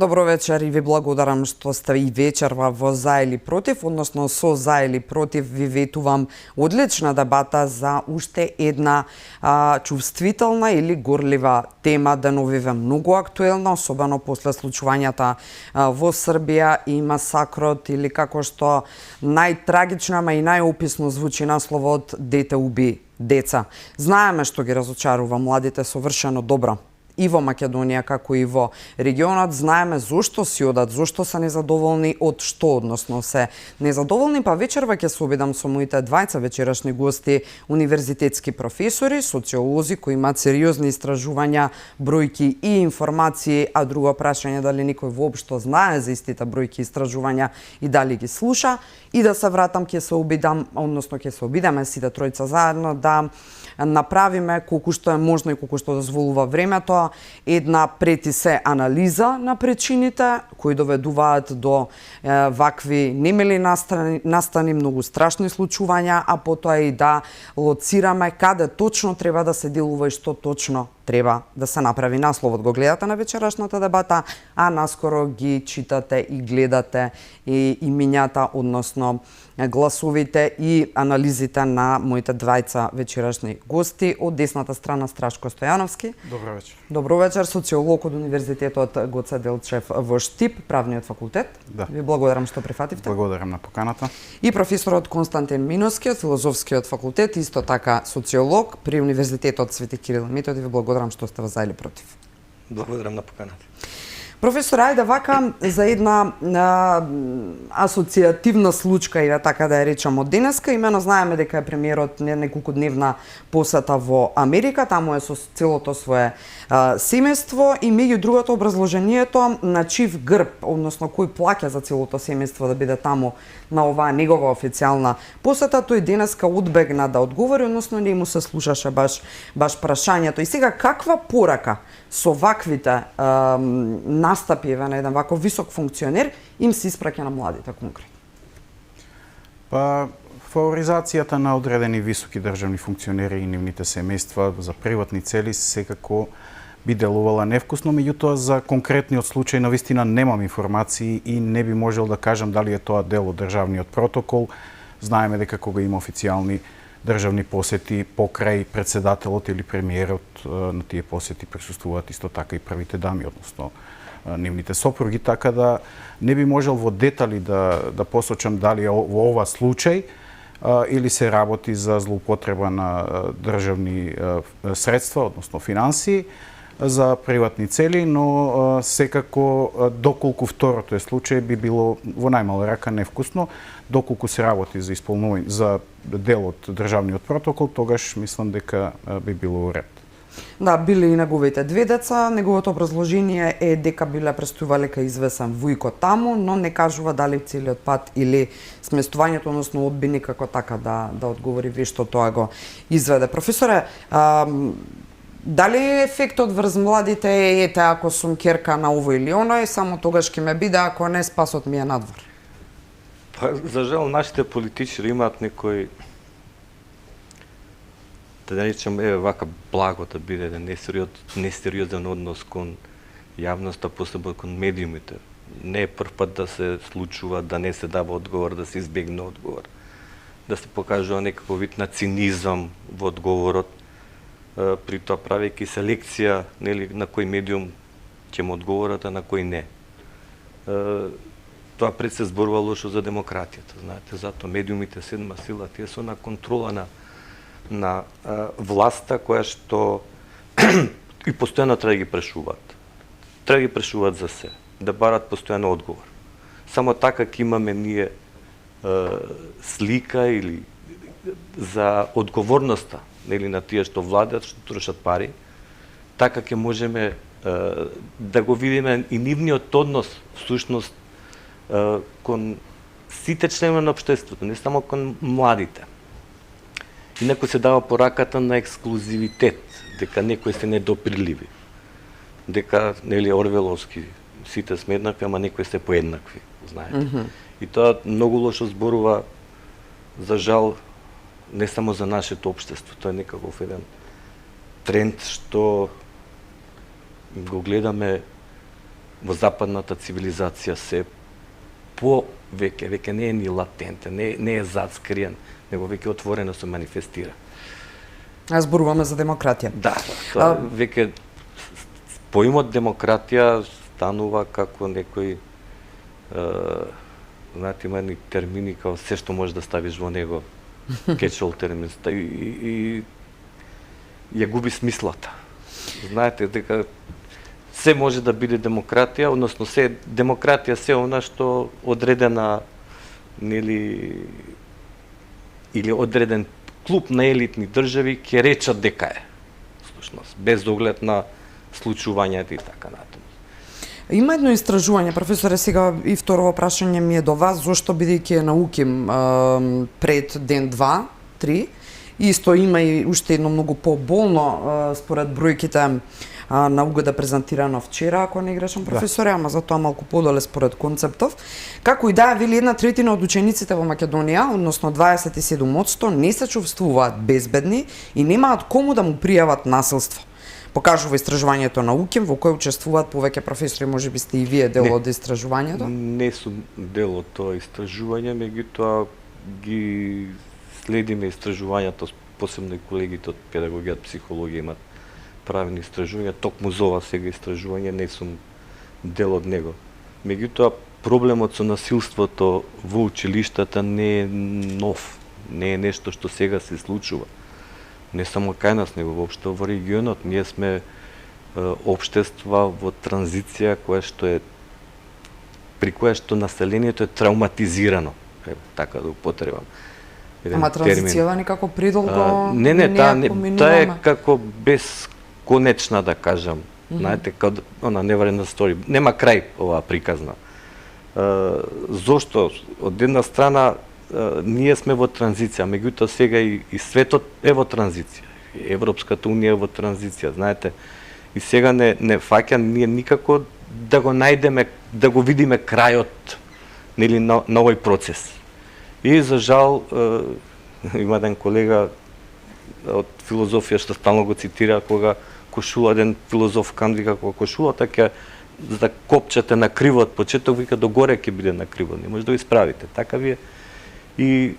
Добро вечер и ви благодарам што сте и вечерва во за или против, односно со за или против ви ветувам одлична дебата за уште една чувствителна или горлива тема, деновиве многу актуелна, особено после случувањата во Србија и масакрот или како што најтрагично, ама и најописно звучи насловот "Дете уби деца". Знаеме што ги разочарува младите совршено добро. И во Македонија, како и во регионот, знаеме зошто си одат, зошто се незадоволни од што, односно се незадоволни, па вечерва ќе се обидам со моите двајца вечерашни гости, универзитетски професори, социолози кои имаат сериозни истражувања, бројки и информации, а друго прашање дали никој воопшто знае за истите бројки и истражувања и дали ги слуша, и да се вратам ќе се обидам, односно ќе се обидаме сите тројца заедно да направиме колку што е можно и колку што дозволува времето една прети се анализа на причините кои доведуваат до вакви немили настани, многу страшни случувања, а потоа и да лоцираме каде точно треба да се делува и што точно треба да се направи. Насловот го гледате на вечерашната дебата, а наскоро ги читате и гледате и имињата, односно гласовите и анализите на моите двајца вечерашни гости. Од десната страна Страшко Стојановски. Добро вечер. Добро вечер, социолог од Универзитетот Гоце Делчев во Штип, правниот факултет. Да. Ви благодарам што прифативте. Благодарам на поканата. И професорот Константин Миновски од Филозофскиот факултет, исто така социолог при Универзитетот Свети Кирил и Методи. Ви благодарам што сте за или против. Благодарам на поканата. Професор, ајде вака за една асоцијативна случка, или така да ја речам, од денеска. Имено знаеме дека е премиерот неколкудневна посета во Америка, таму е со целото свое семејство и меѓу другото образложението на чив грб, односно кој плаќа за целото семејство да биде таму на оваа негова официјална посета, тој денеска одбегна да одговори, односно не му се слушаше баш прашањето. И сега каква порака со ваквите настапи на еден ваков висок функционер им се испраќа на младите конкретно? Па, фаворизацијата на одредени високи државни функционери и нивните семејства за приватни цели секако би делувала невкусно, меѓутоа за конкретниот случај навистина немам информации и не би можел да кажам дали е тоа дел од државниот протокол. Знаеме дека кога има официјални државни посети покрај председателот или премиерот, на тие посети присуствуваат исто така и првите дами, односно нивните сопруги, така да не би можел во детали да посочам дали во ова случај или се работи за злоупотреба на државни средства, односно финансии, за приватни цели, но секако доколку второто е случај би било во најмала рака невкусно, доколку се работи за исполнување за дел од државниот протокол, тогаш мислам дека би било уред. Да, биле и неговите две деца. Неговото образложение е дека биле престојувале кај извесен Вујко таму, но не кажува дали целиот пат или сместувањето, односно одбини како така да одговори вие што тоа го изведе. Професоре, дали ефектот врз младите е ете ако сум ќерка на ово или оно и само тогаш ќе ме биде, ако не спасот ми е надвор? Па, за жал, нашите политичари имаат некој, да речем, вака благо да биде еден несериозен однос кон јавноста, посебно кон медиумите. Не е прв пат да се случува, да не се дава одговор, да се избегне одговор. Да се покажува некаков вид на цинизам во одговорот, при тоа правејќи селекција, нели, на кој медиум ќе му одговорат, а на кој не. Тоа пред се зборува лошо за демократијата, знаете, затоа медиумите седма сила, тие се на контрола на власта која што и постојано треба да ги прешуваат. Треба да ги прешуваат за се, да барат постојано одговор. Само така ќе имаме ние слика или за одговорноста, нели, на тие што владеат, што трошат пари, така ќе можеме да го видиме и нивниот однос всушност кон сите членови на општеството, не само кон младите. И некој се дава пораката на ексклузивитет, дека некои се недопирливи, дека, нели, орвеловски, сите сме еднакви, ама некои се поеднакви, знаете. И тоа многу лошо зборува, за жал, не само за нашето општество, тоа е некаков еден тренд што го гледаме во западната цивилизација се веќе не е ни латентен, не е зацкриен, него веќе отворено се манифестира. Зборуваме за демократија. Да, тоа веќе поимот демократија станува како некој знаете, има едни термини како се што можеш да ставиш во него, catch-all термин, и ја губи смислата. Знаете, дека се може да биде демократија, односно демократија се она што одредена или одреден клуб на елитни држави ќе речат дека е, всушност, без оглед на случувањата и така натаму. Има едно истражување, професоре, сега и второ прашање ми е до вас, зошто бидејќи е науким пред ден 2, 3, исто има и уште едно многу поболно според бројките на угода презентирано вчера, ако не грешам, професоре, ама затоа малку подоле според концептов. Како и да, вели 1/3 од учениците во Македонија, односно 27%, не се чувствуваат безбедни и немаат кому да му пријават насилство. Покажува истражувањето на УКИМ, во кој учествуваат повеќе професори, можеби сте и вие дел од истражувањето? Не сум дел од тоа истражување, меѓутоа ги следиме истражувањето, посебно и колегите од педагогија, психологија имат правени истражувања, токму за ова сега истражување не сум дел од него. Меѓутоа, проблемот со насилството во училиштата не е нов, не е нешто што сега се случува. Не само кај нас, него воопшто во регионот. Ние сме општества во транзиција при која што населението е травматизирано, така да употребам. Ама транзицијава никако предолго таа е како бесконечна, да кажам. Знаете, као она невредна стори. Нема крај оваа приказна. Зошто? Од една страна ние сме во транзиција, меѓутоа сега и светот е во транзиција. Европската унија е во транзиција, знаете. И сега не фаќа ние никако да го најдеме, да го видиме крајот, нели, на овој процес. И за жал има еден колега од филозофија што стално го цитира, кога кошула, еден филозоф кан вика, кога кошулата ќе за копчете на криво од почеток, вика догоре ќе биде на криво, не може да го исправите. Така вие и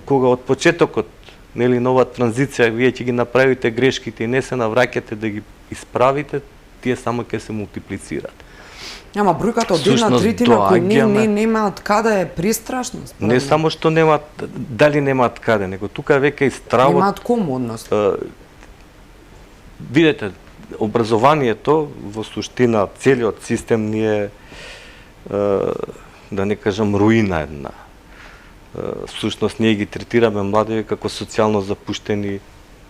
кога од почетокот, нели, нова транзиција, вие ќе ги направите грешките и не се навраќате да ги исправите, тие само ќе се мултиплицираат. Ама бројката од 1/3 кои немаат каде е пристрашно. Не само што немаат, дали немаат каде, него тука веќе и стравот. Немаат кому, односно. Видете, образованието во суштина, целиот систем ни е, да не кажам, руина една. Всушност ние ги третираме млади како социјално запуштени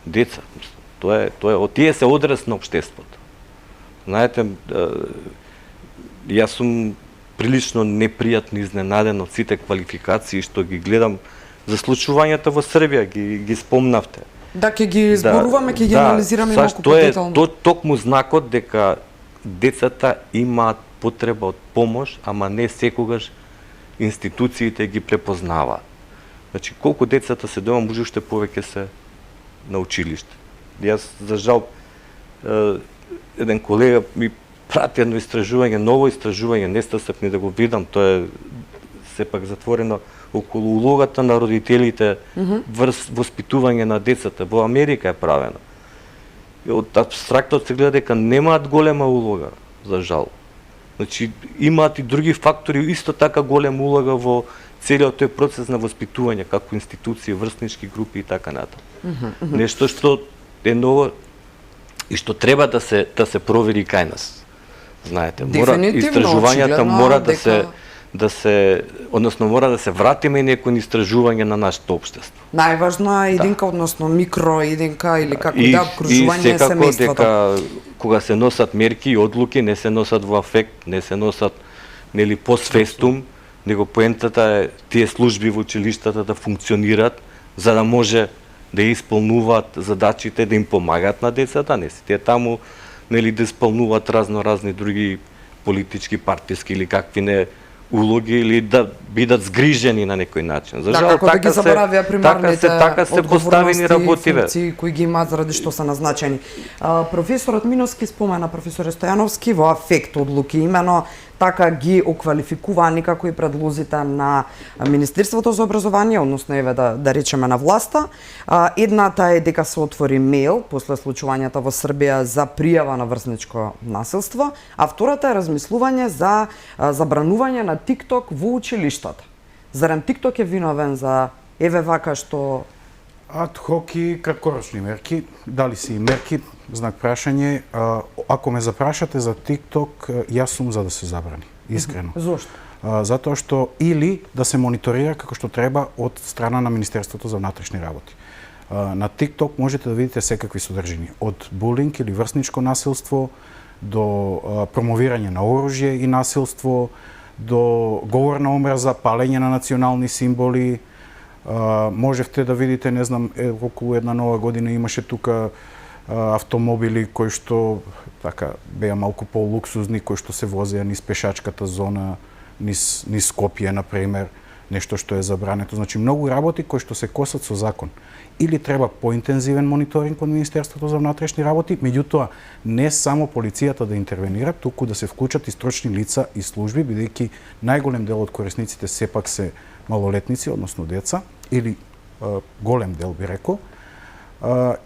деца. Тоа е тие се одраз на општеството. Знаете, јас сум прилично непријатно изненаден од сите квалификации што ги гледам за случувањата во Србија, ги спомнавте. Да, ќе ги зборуваме, ќе ги анализираме малку подетално. Тоа е токму знакот дека децата имаат потреба од помош, ама не секогаш институциите ги препознаваат. Значи, колку децата се дома, може уште повеќе се на училиште. Јас, за жал, еден колега ми прати едно истражување, ново истражување, не стасав ни да го видам, тоа е сепак затворено околу улогата на родителите врз воспитување на децата. Во Америка е правено. Од абстрактот се гледа дека немаат голема улога, за жал. Значи, имаат и други фактори, исто така голема улога во целиот тој процес на воспитување, како институции, врснички групи и така натаму. Нешто што е ново и што треба да се провери кај нас. Знаете, истражувањата мора мора да се вратиме некој истражување на нашето општество. Најважно е единка, односно микро единка или како да обкружување е семејството. Дека кога се носат мерки и одлуки, не се носат во афект, не се носат, нели, посвестум, него поентата е тие служби во училиштата да функционираат за да може да исполнуваат задачите, да им помагаат на децата, не се тие таму, нели, да исполнуваат разни други политички, партиски или какви не улоги или да бидат згрижени на некој начин. За жал, како да ги заборавија примарните така се поставени работиве. функции кои ги имаат заради што се назначени. Професорот Миновски спомена, професор Стојановски, во афект одлуки, имено така ги оквалификуваа никако и предлозите на Министерството за образование, односно еве да речеме на власта. Едната е дека се отвори мејл после случувањата во Србија за пријава на врсничко насилство, а втората е размислување за забранување на TikTok во училиштата. Зарем TikTok е виновен за еве вака што Ад хок и краткорочни мерки, дали си и мерки, знак прашање. Ако ме запрашате за TikTok, јас сум за да се забрани, искрено. Зошто? Затоа што или да се мониторира како што треба од страна на Министерството за внатрешни работи. На TikTok можете да видите секакви содржини, од булинг или врсничко насилство, до промовирање на оружје и насилство, до говор на омраза, палење на национални символи. Можевте да видите, не знам, околу една нова година имаше тука автомобили кои што така беа малку по-луксузни, кои што се возеа низ пешачката зона, низ Скопје, на пример, нешто што е забрането. Значи многу работи кои што се косат со закон. Или треба поинтензивен мониторинг од Министерството за внатрешни работи, меѓутоа не само полицијата да интервенира, туку да се вклучат и стручни лица и служби, бидејќи најголем дел од корисниците сепак се малолетници, односно деца, или голем дел би рекол.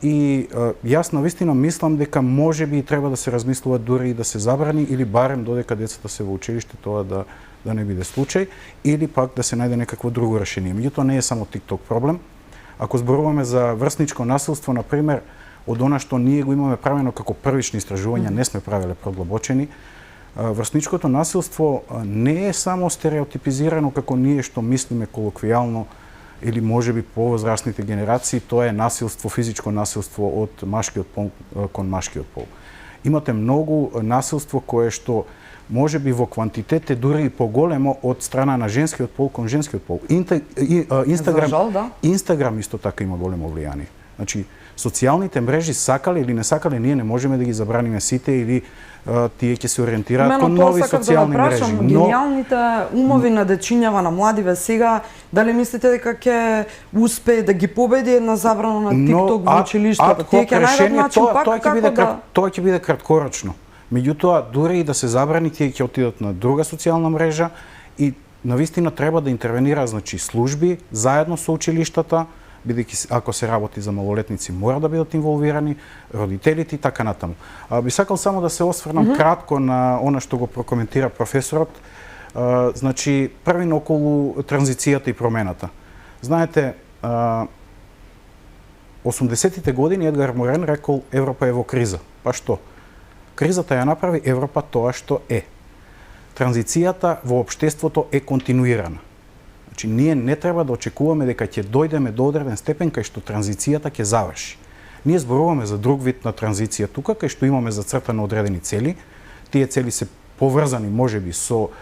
И јас навистина мислам дека можеби и треба да се размислува дури и да се забрани, или барем додека децата се во училиште тоа да не биде случај, или пак да се најде некакво друго решение. Меѓутоа не е само TikTok проблем. Ако зборуваме за врсничко насилство, на пример, од она што ние го имаме правено како првични истражувања, не сме правеле продлабочени, врсничкото насилство не е само стереотипизирано како ние што мислиме колоквијално или можеби повозрастните генерации, тоа е насилство, физичко насилство од машкиот пол кон машкиот пол. Имате многу насилство кое што можеби во квантитет е дури и поголемо од страна на женскиот пол кон женскиот пол. Инстаграм исто така има големо влијание. Значи, социјалните мрежи, сакале или не сакале, ние не можеме да ги забраниме сите или тие ќе се ориентираат кон нови социјални мрежи. Гениалните умови на дечињава, на младиве сега, дали мислите дека ќе успее да ги победи една забрана на TikTok во училиштата? Тие ќе најдат начин пак како да... Тоа ќе биде краткорочно. Меѓутоа, дури и да се забрани, тие ќе отидат на друга социјална мрежа и навистина треба да интервенира, значи, служби заедно со училиштата, бидејќи ако се работи за малолетници мора да бидат инволвирани, родителите и така натаму. Би сакал само да се осврнам кратко на она што го прокоментира професорот. Значи, првин околу транзицијата и промената. Знаете, 80-тите години Едгар Морен рекол Европа е во криза. Па што? Кризата ја направи Европа тоа што е. Транзицијата во општеството е континуирана. Значи, ние не треба да очекуваме дека ќе дојдеме до одреден степен кај што транзицијата ќе заврши. Ние зборуваме за друг вид на транзиција тука, кај што имаме зацртано одредени цели. Тие цели се поврзани можеби со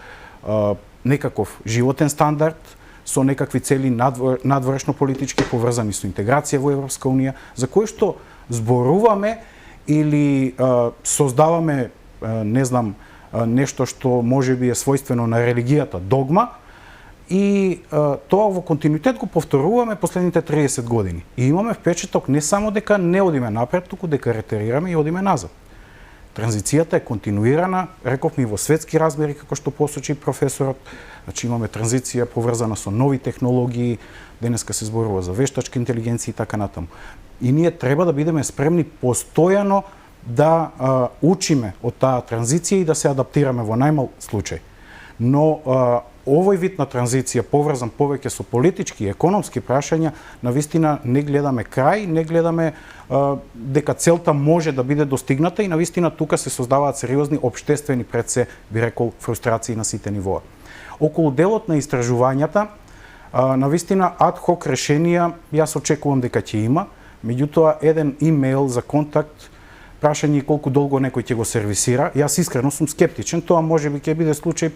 некаков животен стандард, со некакви цели надвршно политички, поврзани со интеграција во Европска унија, за кои што зборуваме или создаваме, не знам, нешто што можеби е својствено на религијата, догма, и тоа во континуитет го повторуваме последните 30 години. И имаме впечаток не само дека не одиме напред, туку дека ретерираме и одиме назад. Транзицијата е континуирана, рековме и во светски размери, како што посочи професорот. Значи имаме транзиција поврзана со нови технологии, денеска се зборува за вештачка интелигенција и така натаму. И ние треба да бидеме спремни постојано да учиме од таа транзиција и да се адаптираме во најмал случај. Но овој вид на транзиција, поврзан повеќе со политички и економски прашања, навистина не гледаме крај, не гледаме дека целта може да биде достигната и навистина тука се создаваат сериозни општествени, пред се би рекол, фрустрации на сите нивоа. Околу делот на истражувањата, навистина ад хок решенија јас очекувам дека ќе има, меѓутоа еден имејл за контакт, прашање колку долго некој ќе го сервисира, јас искрено сум скептичен, тоа можеби ќе биде случај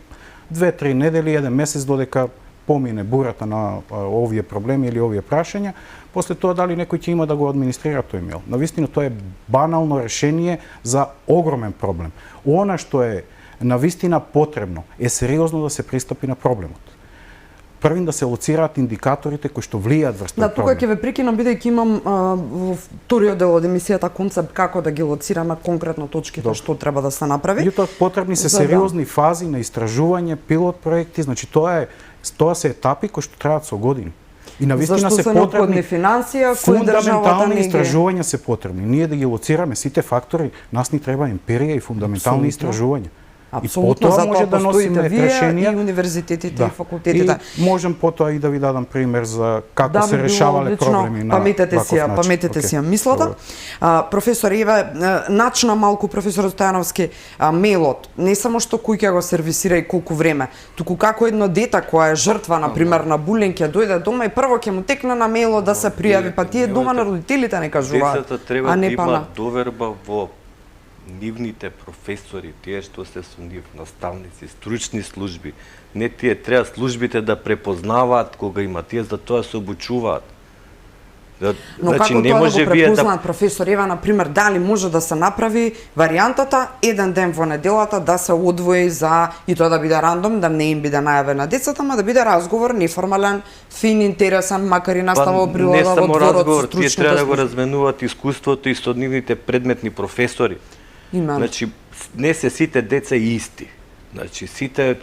2-3 недели, еден месец додека помине бурата на овие проблеми или овие прашања, после тоа дали некој ќе има да го администрира тој имејл. Навистина тоа е банално решение за огромен проблем. Она што е навистина потребно, е сериозно да се пристапи на проблемот. Првин да се лоцираат индикаторите кои што влијаат врз Да, тој тука ќе проблем. ве прекинам бидејќи имам во вториот дел од емисијата концепт како да ги лоцираме конкретно точките што треба да се направи. Меѓутоа потребни се За да- сериозни фази на истражување, пилот проекти, значи тоа се етапи кои што траат со години. И навистина Зашто се се неопходни потребни финансија кои државата фундаментални не ги... истражувања се потребни. Ние да ги лоцираме сите фактори, нас ни треба емпирија и фундаментални Апсолутно. истражувања. Апсолутно, и потоа затоа може да постоите носиме вие решенија. и универзитетите и факултетите. И можем потоа и да ви дадам пример за како Да, се би било решавале одлично. проблеми на Паметете си ја, ваков начин. паметете си ја Окей, мислата. добро. Професор Еве, начина малку професор Стојановски мейлот, не само што кој ќе го сервисира и колку време, туку како едно дете која е жртва на пример на булинг ќе дојде дома и прво ќе му текне на мейлот да се пријави, па тие дома на родителите не кажуваат. Децата треба а да не па на... имаат доверба во нивните професори, тие што се со нив, наставници, стручни служби. Не тие треба службите да препознаваат кога има, тие за тоа се обучуваат. Но Значи, како не тоа да може го вие препознаат професор Ева, на пример, дали може да се направи варијантата еден ден во неделата да се одвои за и тоа да биде рандом, да не им биде најавен на децата, ма да биде разговор неформален, фин, интересен, макар и настава во не прилога во само дворот разговор, со тие стручните треба да го служби. разменуваат искуството и со нивните предметни професори. Именно. Значи, не се сите деца исти. Значи, сите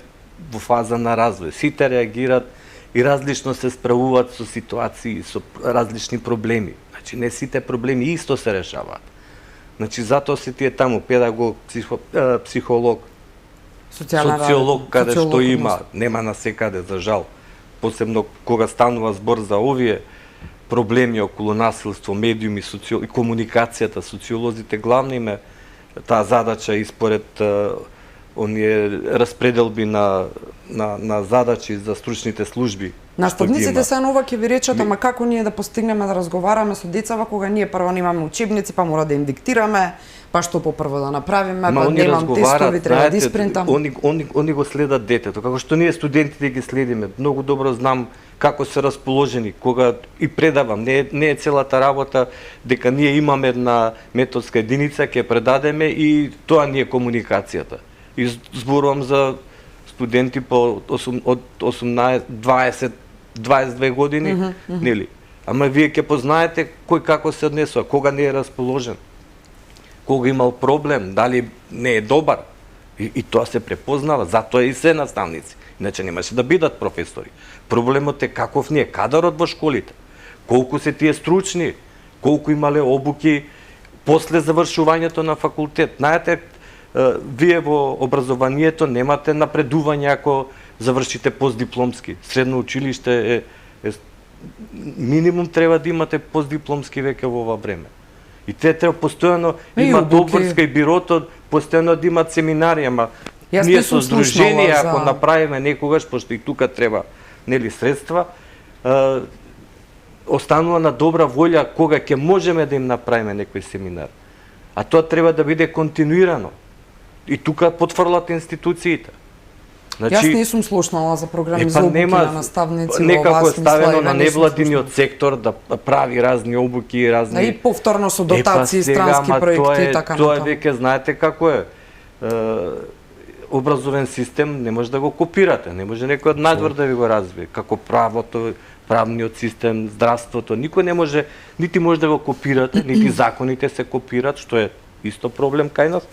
во фаза на развој, сите реагираат и различно се справуваат со ситуации, со различни проблеми. Значи, не сите проблеми исто се решаваат. Значи, затоа се тие таму педагог, психолог, Социјален социолог, работник, каде што социолог, има, нема на секаде, за жал. Посебно кога станува збор за овие проблеми околу насилство, медиуми, и комуникацијата, социолозите главно име таа задача и според оние распределби на задачи за стручните служби. Наставниците се нова ќе ви речат, ама како ние да постигнеме да разговараме со децава кога ние прво немаме учебници, па мора да им диктираме, па што попрво да направиме, па немам тестови, треба да испринтам. Они го следат детето, како што ние студентите ги следиме. Многу добро знам како се расположени, кога и предавам. Не е целата работа дека ние имаме една методска единица, ќе предадеме и тоа ни е комуникацијата. И зборувам за студенти по од 18, 20, 22 години, нели? Ама вие ќе познаете кој како се однесува, кога не е расположен, кога имал проблем, дали не е добар. И тоа се препознава, затоа и се наставници. Иначе немаше да бидат професори. Проблемот е каков ни е кадарот во школите. Колку се тие стручни, колку имале обуки после завршувањето на факултет. Знаете, вие во образованието немате напредување ако завршите постдипломски. Средно училиште е минимум треба да имате постдипломски веќе во ова време. И те треба постојано имат обврска и бирото, постојано да имат семинари, ама ние со здружение ако направиме некогаш, пошто и тука треба нели средства, останува на добра волја кога ќе можеме да им направиме некој семинар. А тоа треба да биде континуирано. И тука потврлат институциите. Значи, јас не сум слушнала за програми за обуки на наставници во некако е ставено на невладиниот сектор да прави разни обуки, разни... И повторно со дотации, странски проекти и така натаму. Тоа веќе знаете како е. Образовен систем не може да го копирате, не може некој од надвор да ви го развие. Како правото, правниот систем, здравството, никој не може, нити може да го копирате, нити законите се копират, што е исто проблем кај нас,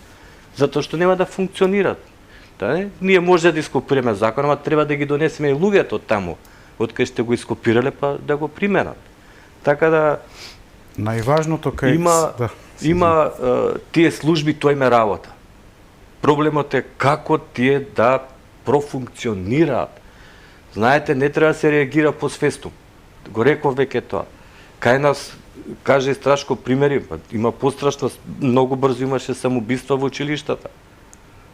затоа што нема да функционират. Да, не? Ние може да ископираме закон, ама треба да ги донесеме и луѓето од таму, од кај сте го ископирале, па да го применат. Така да најважното кај има тие служби, тоа им е работа. Проблемот е како тие да профункционираат. Знаете, не треба да се реагира по свестум. Го реков веќе тоа. Кај нас, каже Страшко примери, има пострашно, многу брзо имаше самоубиства во училиштата.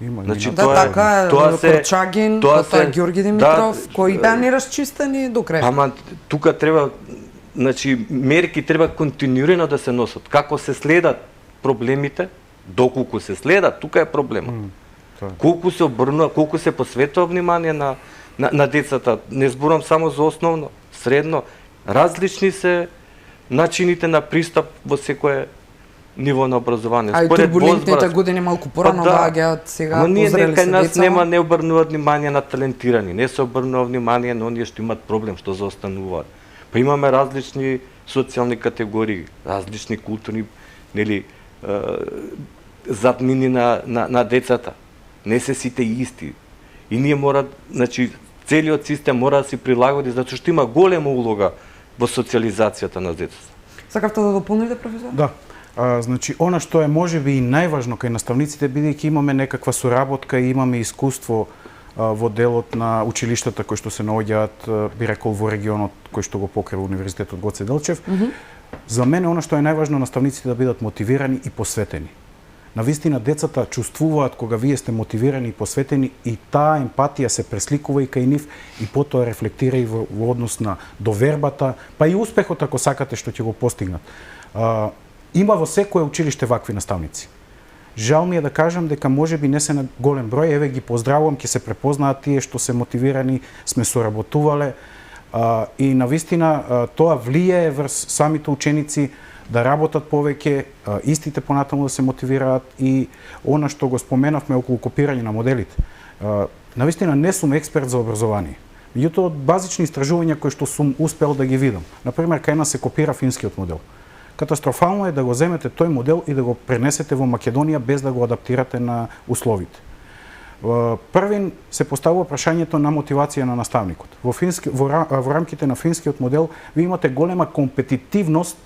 Значи, така е, Корчагин, тоа е Ѓорги Димитров, кои беа неразчистени до крај. Ама тука треба, значи, мерки треба континуирано да се носат. Како се следат проблемите, доколку се следат, тука е проблемот. Колку се обрнува, колку се посветува внимание на децата, не зборам само за основно, средно, различни се начините на пристап во секое ниво на образование. А и турбулентните години малку порано доаѓаат сега позрели кај се нас деца. не обрнуваат внимание на талентирани, не се обрнува внимание на оние што имаат проблем, што заостануваат. Па имаме различни социјални категории, различни културни, нели, задмини на децата. Не се сите исти. И ние мора, значи, целиот систем мора да се прилагоди, затоа што има голема улога во социјализацијата на децата. Сакавте да дополните, професор? Да. Значи, она што е можеби и најважно кај наставниците, бидејќи имаме некаква соработка и имаме искуство во делот на училиштата кои што се наоѓаат, би рекол, во регионот кој што го покрива Универзитетот Гоце Делчев. За мене она што е најважно наставниците да бидат мотивирани и посветени. Навистина децата чувствуваат кога вие сте мотивирани и посветени и таа емпатија се пресликува и кај нив и потоа рефлектира и во однос на довербата, па и успехот ако сакате што ќе го постигнат. Има во секое училиште вакви наставници. Жал ми е да кажам дека можеби не се на голем број, еве ги поздравувам, ќе се препознаат тие што се мотивирани, сме соработувале и навистина тоа влијае врз самите ученици да работат повеќе, истите понатаму да се мотивираат и она што го споменавме околу копирање на моделите. Навистина не сум експерт за образование. Меѓутоа од базични истражувања кои што сум успел да ги видам. Например, кај нас се копира финскиот модел. Катастрофално е да го земете тој модел и да го пренесете во Македонија без да го адаптирате на условите. Првин се поставува прашањето на мотивација на наставникот. Во рамките на финскиот модел ви имате голема компетитивност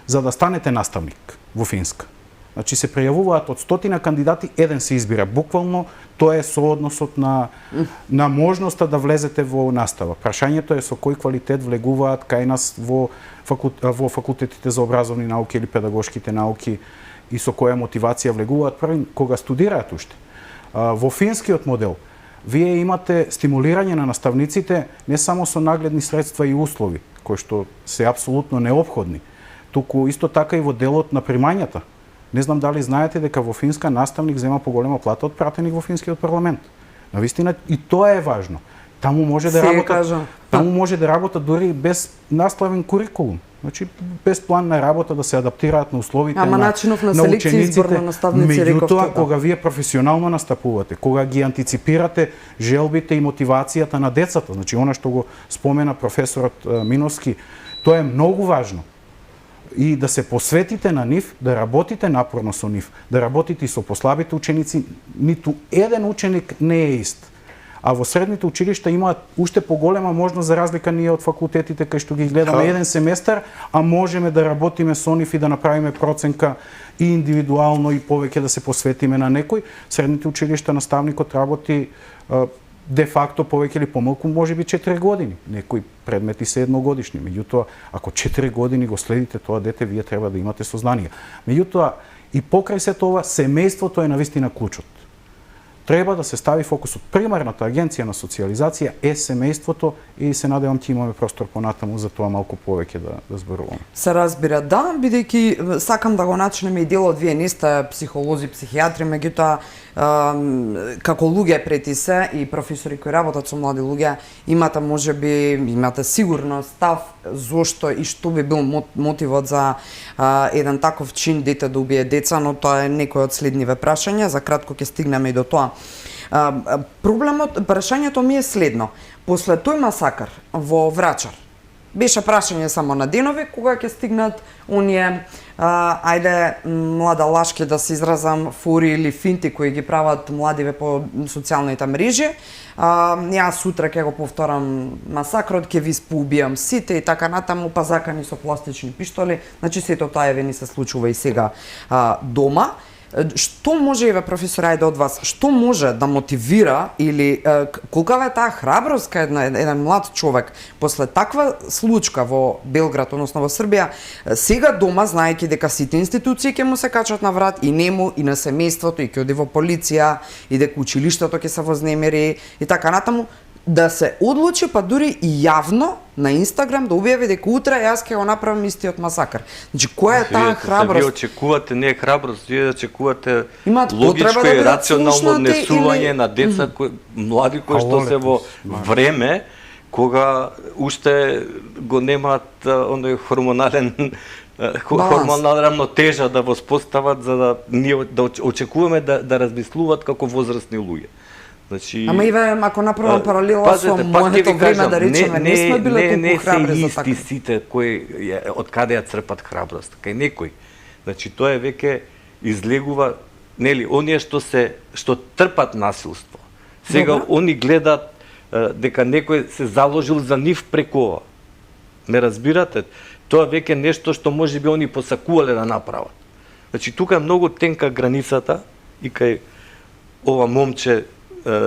за да станете наставник во Финска. Значи се пријавуваат од 100 кандидати, еден се избира. Буквално тоа е соодносот на можноста да влезете во настава. Прашањето е со кој квалитет влегуваат кај нас во факултетите за образовни науки или педагошките науки и со која мотивација влегуваат први кога студираат уште. Во финскиот модел вие имате стимулирање на наставниците не само со нагледни средства и услови, кои што се апсолутно неопходни, туку исто така и во делот на примањата. Не знам дали знаете дека во Финска наставник зема поголема плата од пратеник во финскиот парламент. Навистина и тоа е важно. Таму може да работат дури без наставен курикулум. Значи без план на работа да се адаптираат на условите на начинов на селекција избор на наставници меѓутоа кога вие професионално настапувате, кога ги антиципирате желбите и мотивацијата на децата, значи она што го спомена професорот Миновски, тоа е многу важно. И да се посветите на нив, да работите напорно со нив, да работите и со послабите ученици, ниту еден ученик не е ист. А во средните училишта имаат уште поголема можност за разлика ние од факултетите кај што ги гледаме еден семестар, а можеме да работиме со нив и да направиме проценка и индивидуално и повеќе да се посветиме на некој. Средните училишта наставникот работи де факто повеќе или помалку можеби 4 години. Некои предмети се едногодишни. Меѓутоа, ако 4 години го следите тоа дете, вие треба да имате сознание. Меѓутоа, и покрај се тоа, семејството е навистина клучот. Треба да се стави фокусот. Примарната агенција на социјализација е семејството и се надевам ќе имаме простор понатаму за тоа малку повеќе да зборуваме. Се разбира, да, бидејќи сакам да го начнеме и делот, вие не сте психолози, психијатри, меѓутоа како луѓе прети се и професори кои работат со млади луѓе, имате сигурно став зошто и што би бил мотивот за еден таков чин дете да убие деца, но тоа е некој од следниве прашања, за кратко ќе стигнеме и до тоа. Прашањето ми е следно. После тој масакар во Врачар, беше прашање само на денови кога ќе стигнат оние младалашки, да се изразам, фури или финти кои ги прават младиве по социјалните мрежи. Јас сутра ќе го повторам масакрот, ќе ви поубијам сите и така натаму, па закани со пластични пиштоли. Значи сето тоа еве ни се случува и сега дома. Што може, еве професор, ајде од вас, што може да мотивира или колкава е таа храброст кај еден млад човек после таква случка во Белград, односно во Србија, сега дома, знаејќи дека сите институции ќе му се качат на врат, и нему, и на семејството, и ќе оди во полиција, и дека училиштето ќе се вознемери, и така натаму, да се одлучи, па дури и јавно на Инстаграм да објави дека утре јас ќе го направам истиот масакар. Значи, која е таа храброст? Вие очекувате не е храброст, вие очекувате логичко и рационално однесување на деца, млади кои што се во време кога уште го немаат оној хормонална рамнотежа да воспостават за да ние да очекуваме да размислуваат како возрастни луѓе. Значи, Ама Иве, ако направам паралела со моето време, да речеме, не сме биле толку храбри за така. Не се исти сите кои од каде ја црпат храброст, кај некој. Значи тоа веќе излегува, нели, оние што трпат насилство. Сега они гледаат дека некој се заложил за нив преку ова. Ме разбирате? Тоа веќе нешто што можеби они посакувале да направат. Значи тука е многу тенка границата и кај ова момче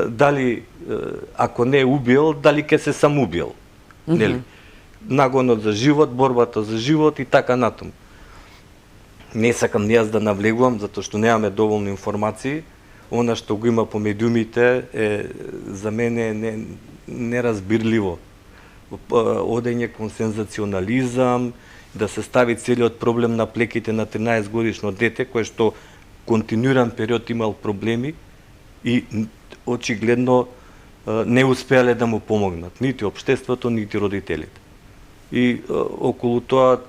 дали ако не е убил, дали ќе се самоубил. Нели? Нагонот за живот, борбата за живот и така натаму. Не сакам ни јас да навлегувам затоа што немаме доволно информации. Она што го има по медиумите е за мене неразбирливо. Одење кон сензационализам, да се стави целиот проблем на плеките на 13 годишно дете кое што континуиран период имал проблеми и очигледно не успеале да му помогнат, нити општеството, нити родителите. И околу тоа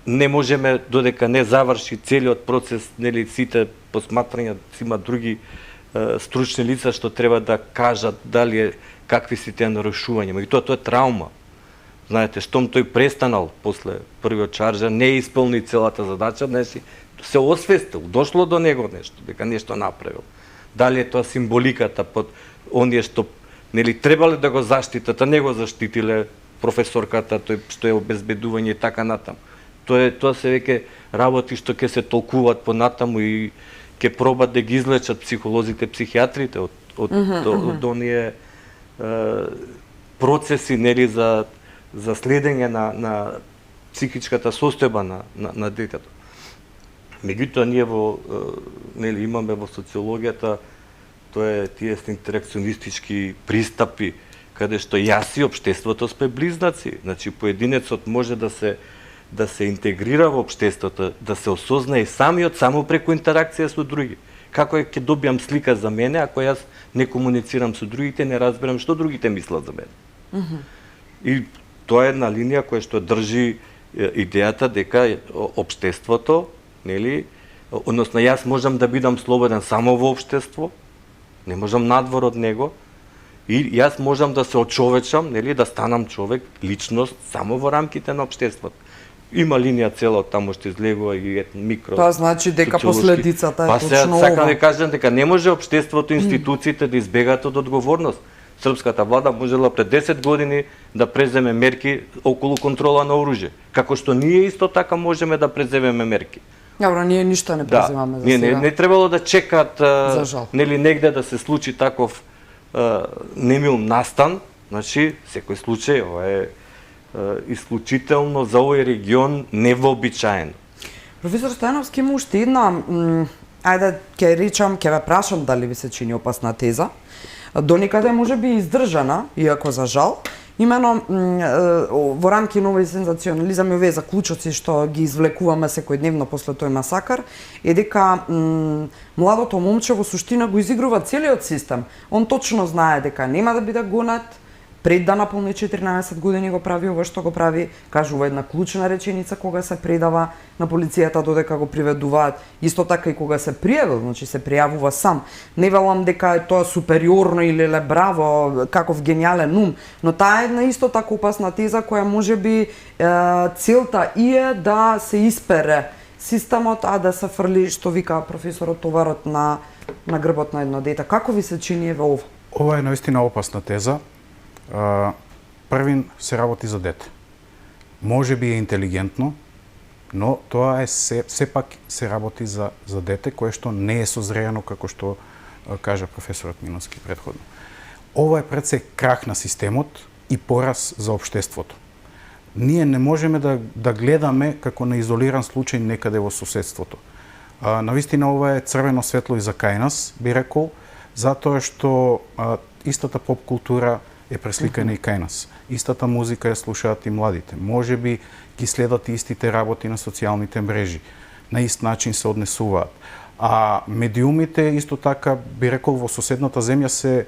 не можеме, додека не заврши целиот процес, нели, сите посматрања, има други стручни лица што треба да кажат дали какви се тие нарушувања. И тоа е траума. Знаете, штом тој престанал после првиот чаржа, не исполни целата задача, се освестил, дошло до него нешто, дека нешто направил. Дали е тоа символиката под оние што нели требале да го заштитат, а не го заштитиле професорката, тој што е обезбедување и така натаму. Тоа се веќе работи што ќе се толкуваат понатаму и ќе пробат да ги излечат психолозите, психијатрите од оние процеси, нели, за следење на психичката состојба на детето. Меѓутоа ние нели, имаме во социологијата тие интеракционистички пристапи каде што јас и општеството сме близнаци. Значи поединецот може да се интегрира во општеството, да се осознае самиот само преку интеракција со други. Како ќе добијам слика за мене ако јас не комуницирам со другите, не разберам што другите мислат за мене. И тоа е една линија која што држи идејата дека општеството, нели, односно јас можам да бидам слободен само во општество, не можам надвор од него, и јас можам да се очовечам, нели, да станам човек, личност само во рамките на општеството. Има линија цела од таму што излегува и микро. Тоа значи дека последицата е точно ова. Сакам да кажам дека не може општеството, институциите да избегаат од одговорност. Српската влада можела пред 10 години да преземе мерки околу контрола на оружје, како што ние исто така можеме да преземеме мерки. Добро, ние ништо не преземаме за сега. Не требало да чекаат нели негде да се случи таков немил настан, значи секој случај ова е исклучително за овој регион невообичаено. Професор Стојановски, има уште една, ајде ќе ве прашам дали ви се чини опасна теза, доникаде може би издржана, иако за жал, имено во рамки на овој сензационализам и овие заклучоци што ги извлекуваме секојдневно после тој масакар, е дека младото момче во суштина го изигрува целиот систем. Он точно знае дека нема да биде гонат, пред да наполни 14 години го прави ова што го прави, кажува една клучна реченица кога се предава на полицијата додека го приведуваат, исто така и кога се пријавил, значи се пријавува сам. Не велам дека е тоа супериорно или браво, каков гениален ум, но таа е една исто така опасна теза која можеби целта е да се испере системот, а да се фрли, што вика професорот, товарот на грбот на едно дете. Како ви се чини еве ова? Ова е наистина опасна теза. Првин се работи за дете. Може би е интелигентно, но тоа е сепак се работи за дете кое што не е созреано, како што кажа професорот Миновски претходно. Ова е пред се крах на системот и пораз за општеството. Ние не можеме да гледаме како на изолиран случај некаде во соседството. Навистина ова е црвено светло и за кај нас, би рекол, затоа што истата поп култура е пресликана и кај нас. Истата музика ја слушаат и младите. Може би ги следат истите работи на социјалните мрежи. На ист начин се однесуваат. А медиумите исто така би рекол во соседната земја се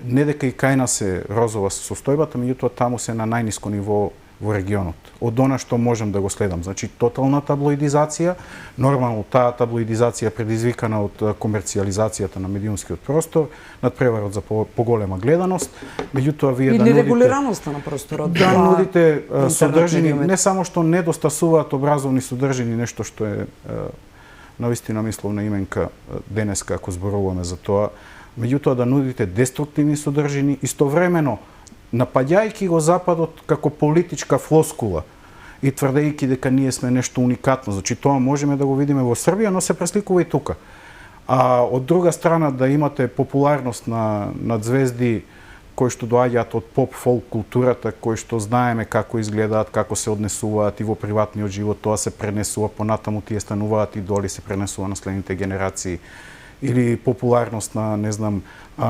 не дека и кај нас е розова состојбата, меѓутоа таму се на најниско ниво во регионот. Од она што можам да го следам. Значи, тотална таблоидизација, нормално таа таблоидизација предизвикана од комерцијализацијата на медиумскиот простор, надпреварот за поголема гледаност, меѓутоа вие или да нудите... регулираноста на просторот. Да нудите содржини, медиумите. не само што недостасуваат образовни содржини, нешто што е навистина мисловна именка денеска, ако зборуваме за тоа, меѓутоа да нудите деструктивни содржини, истовремено напаѓајќи го Западот како политичка флоскула и тврдејќи дека ние сме нешто уникатно. Значи, тоа можеме да го видиме во Србија, но се пресликува и тука. А од друга страна да имате популарност на звезди кои што доаѓаат од поп-фолк културата, кои што знаеме како изгледаат, како се однесуваат и во приватниот живот, тоа се пренесува понатаму, тие стануваат идоли, се пренесува на следните генерации. Или популарност на, не знам,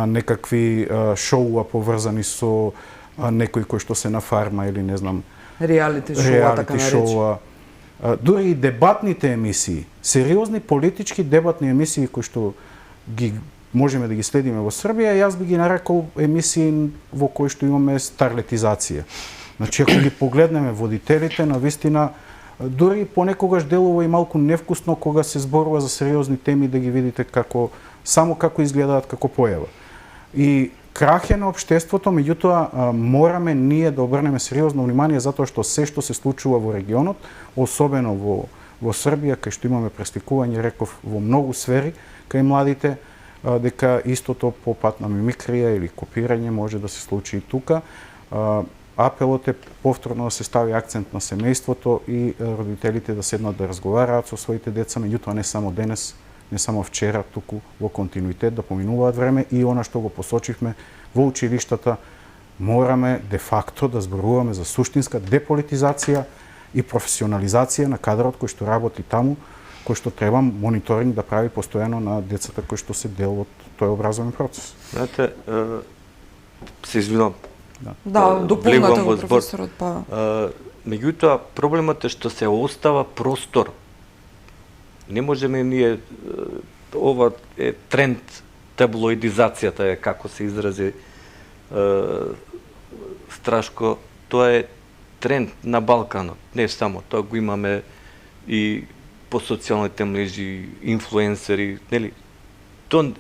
некакви шоуа поврзани со некои кои што се на фарма или, не знам, реалити шоуа, така наречени. Дури и дебатните емисии, сериозни политички дебатни емисии кои што ги можеме да ги следиме во Србија, јас би ги нарекол емисии во кои што имаме старлетизација. Значи, ако ги погледнеме водителите, навистина, дури понекогаш делува и малку невкусно кога се зборува за сериозни теми да ги видите само како изгледаат како појава. И крах е на општеството, меѓутоа мораме ние да обрнеме сериозно внимание затоа што се што се случува во регионот, особено во Србија, кај што имаме пресликување, реков, во многу сфери, кај младите, дека истото по пат на мимикрија или копирање може да се случи и тука. Апелот е повторно да се стави акцент на семејството и родителите да седнат да разговараат со своите деца, меѓутоа не само денес, не само вчера, туку во континуитет да поминуваат време и она што го посочивме во училиштата, мораме де факто да зборуваме за суштинска деполитизација и професионализација на кадрот кој што работи таму, кој што треба мониторинг да прави постојано на децата кои што се дел од тој образовен процес. Знаете, се извинувам. Да, дополнете го професорот, па. Меѓутоа, проблемот е што се остава простор. Не можеме ние, ова е тренд, таблоидизацијата е, како се изрази Страшко, тоа е тренд на Балканот. Не само, тоа го имаме и по социјалните мрежи, инфлуенсери, нели? Тоа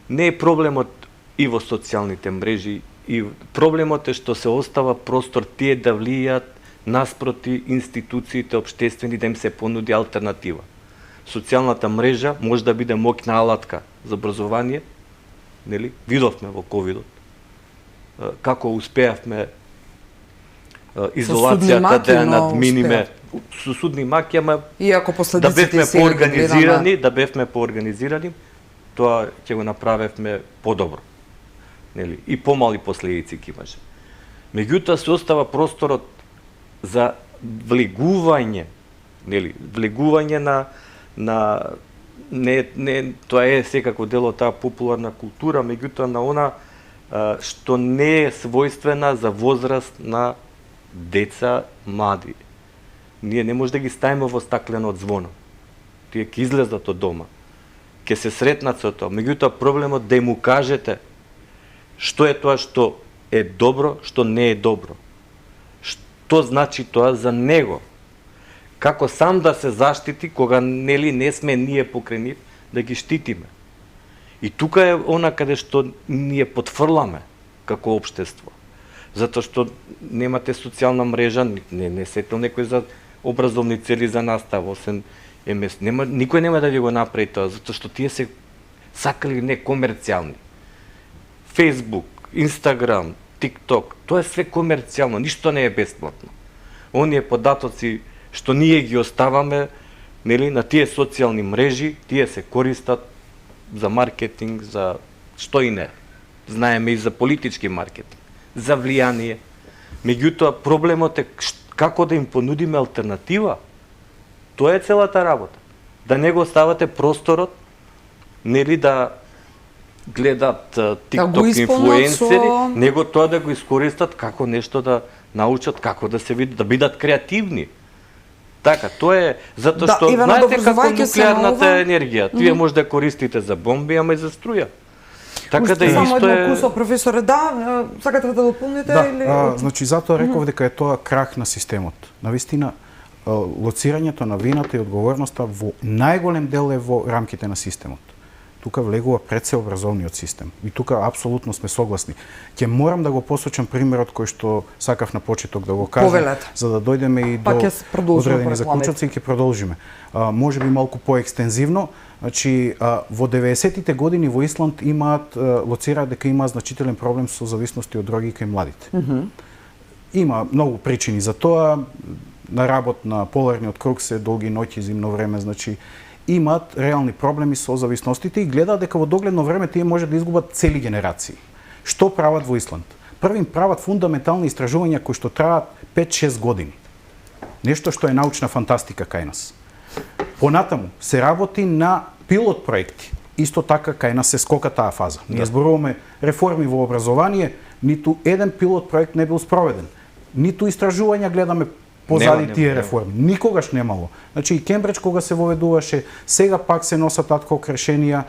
не е проблемот и во социјалните мрежи, и проблемот е што се остава простор тие да влијат наспроти институциите општествени да им се понуди алтернатива. Социјалната мрежа може да биде моќна алатка за образование, нели? Видовме во ковидот како успеавме изолацијата да ја надминиме со судни маки, ама иако да бевме поорганизирани, тоа ќе го направевме подобро. Нели? И помали последици ќе имаше. Меѓутоа се остава просторот за влегување, нели? Влегување на тоа е секако дел од таа популарна култура, меѓутоа на она што не е својствена за возраст на деца, млади. Ние не може да ги ставиме во стаклено звоно. Тие ќе излезат од дома, ќе се сретнат со тоа. Меѓутоа проблемот да му кажете што е тоа што е добро, што не е добро. Што значи тоа за него? Како сам да се заштити кога нели не сме ние покрај нив да ги штитиме. И тука е она каде што ние потфрламе како општество. Затоа што немате социјална мрежа, не сетил некој за образовни цели за настава, освен МС. Никој нема да ви го направи тоа, затоа што тие се сакали некомерцијални. Facebook, Instagram, TikTok, тоа е све комерцијално, ништо не е бесплатно. Оние податоци што ние ги оставаме, нели, на тие социјални мрежи, тие се користат за маркетинг, за што и не. Знаеме и за политички маркетинг, за влијание. Меѓутоа, проблемот е како да им понудиме алтернатива. Тоа е целата работа. Да не го оставате просторот, нели, да гледат TikTok инфлуенсери, него тоа да го искористат како нешто да научат, како да се видат, да бидат креативни. Така, тоа е затоа Да, што Ивана, знаете како доброзувајќи се на нуклеарната ова- енергија, тие може да користите за бомби, ама и за струја. Така да Само исто едно е кусо, професоре, да, сакате да дополните или... значи затоа реков дека е тоа крах на системот. Навистина, лоцирањето на вината и одговорноста во најголем дел е во рамките на системот. Тука влегува пред се образовниот систем. И тука апсолутно сме согласни. Ќе морам да го посочам примерот кој што сакав на почеток да го кажам, Повелете. за да дојдеме и Па до ќе се продолжиме одредени по рекламите. заклучоци и ќе продолжиме. Може би малку поекстензивно, значи во 90-тите години во Исланд лоцираат дека има значителен проблем со зависности од дроги кај младите. Има многу причини за тоа. На работ на поларниот круг се долги ноќи, зимно време, значи имаат реални проблеми со зависностите и гледаат дека во догледно време тие може да изгубат цели генерации. Што прават во Исланд? Првим прават фундаментални истражувања кои што траат 5-6 години. Нешто што е научна фантастика кај нас. Понатаму се работи на пилот проекти. Исто така кај нас се скока таа фаза. Ние зборуваме реформи во образование, ниту еден пилот проект не бил спроведен. Ниту истражувања гледаме позади тие реформи. Никогаш немало. Значи и Кембридж кога се воведуваше, сега пак се носат адхок решенија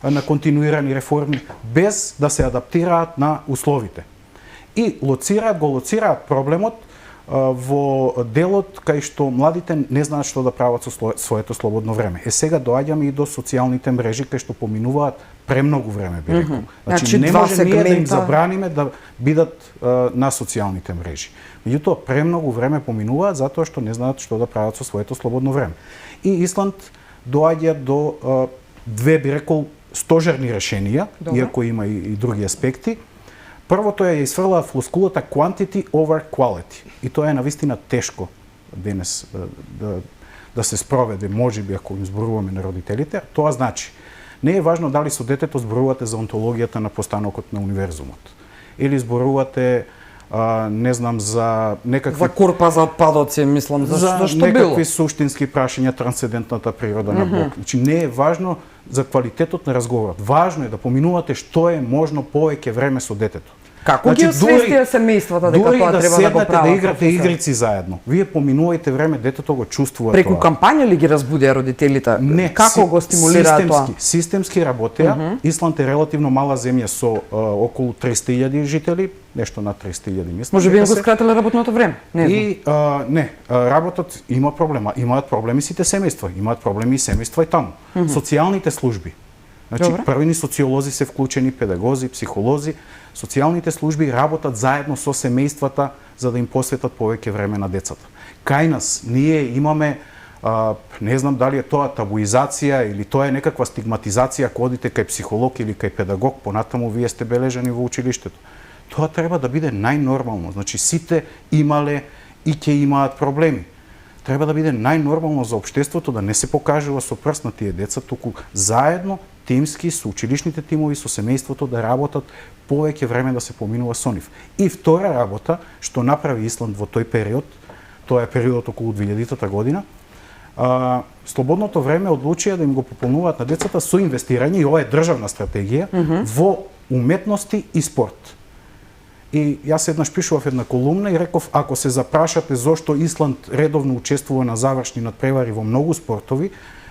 на континуирани реформи без да се адаптираат на условите. И го лоцираат проблемот во делот кај што младите не знаат што да прават со своето слободно време. Сега доаѓаме и до социјалните мрежи кај што поминуваат премногу време, би рекол. Значи не може ние да им забраниме да бидат на социјалните мрежи. Меѓутоа премногу време поминуваат затоа што не знаат што да прават со своето слободно време. И Исланд доаѓа до две, би рекол, стожерни решенија, иако има и други аспекти. Првото е изфрла флоскулата quantity over quality. И тоа е навистина тешко денес да се спроведе, можеби ако им зборуваме на родителите. Тоа значи, не е важно дали со детето зборувате за онтологијата на постанокот на универзумот. Или зборувате не знам за некакви за корпа за отпадоци, мислам, за што некакви било. суштински прашања, трансцендентната природа на Бог. Значи не е важно за квалитетот на разговорот. Важно е да поминувате што е можно повеќе време со детето. Како ги освестија семејствата дека тоа треба да го прават? Да играте игрици заедно. Вие поминувајте време, детето го чувствува Преку тоа. кампања ли ги разбудија родителите? Не, Како го стимулираат тоа? Системски работеа. Исланд е релативно мала земја со околу 300.000 жители, нешто над 300.000 мислам. Може би им го скратиле работното време? Не знам. Работот има проблема. Имаат проблеми сите семејства, имаат проблеми и семејства и таму. Социјалните служби. Значи, првини социолози се вклучени, педагози, психолози. Социјалните служби работат заедно со семејствата за да им посветат повеќе време на децата. Кај нас ние имаме, не знам дали е тоа табуизација или тоа е некаква стигматизација ако одите кај психолог или кај педагог, понатаму вие сте бележани во училиштето. Тоа треба да биде најнормално. Значи сите имале и ќе имаат проблеми. Треба да биде најнормално за општеството да не се покажува со прст на тие деца, туку заедно тимски со училишните тимови, со семејството да работат повеќе време да се поминува со нив. И втора работа што направи Исланд во тој период, тоа е периодот околу 2000-та година, слободното време одлучија да им го пополнуваат на децата со инвестирање, и ова е државна стратегија, во уметности и спорт. И јас еднаш пишував една колумна и реков, ако се запрашате зошто Исланд редовно учествува на завршни надпревари во многу спортови,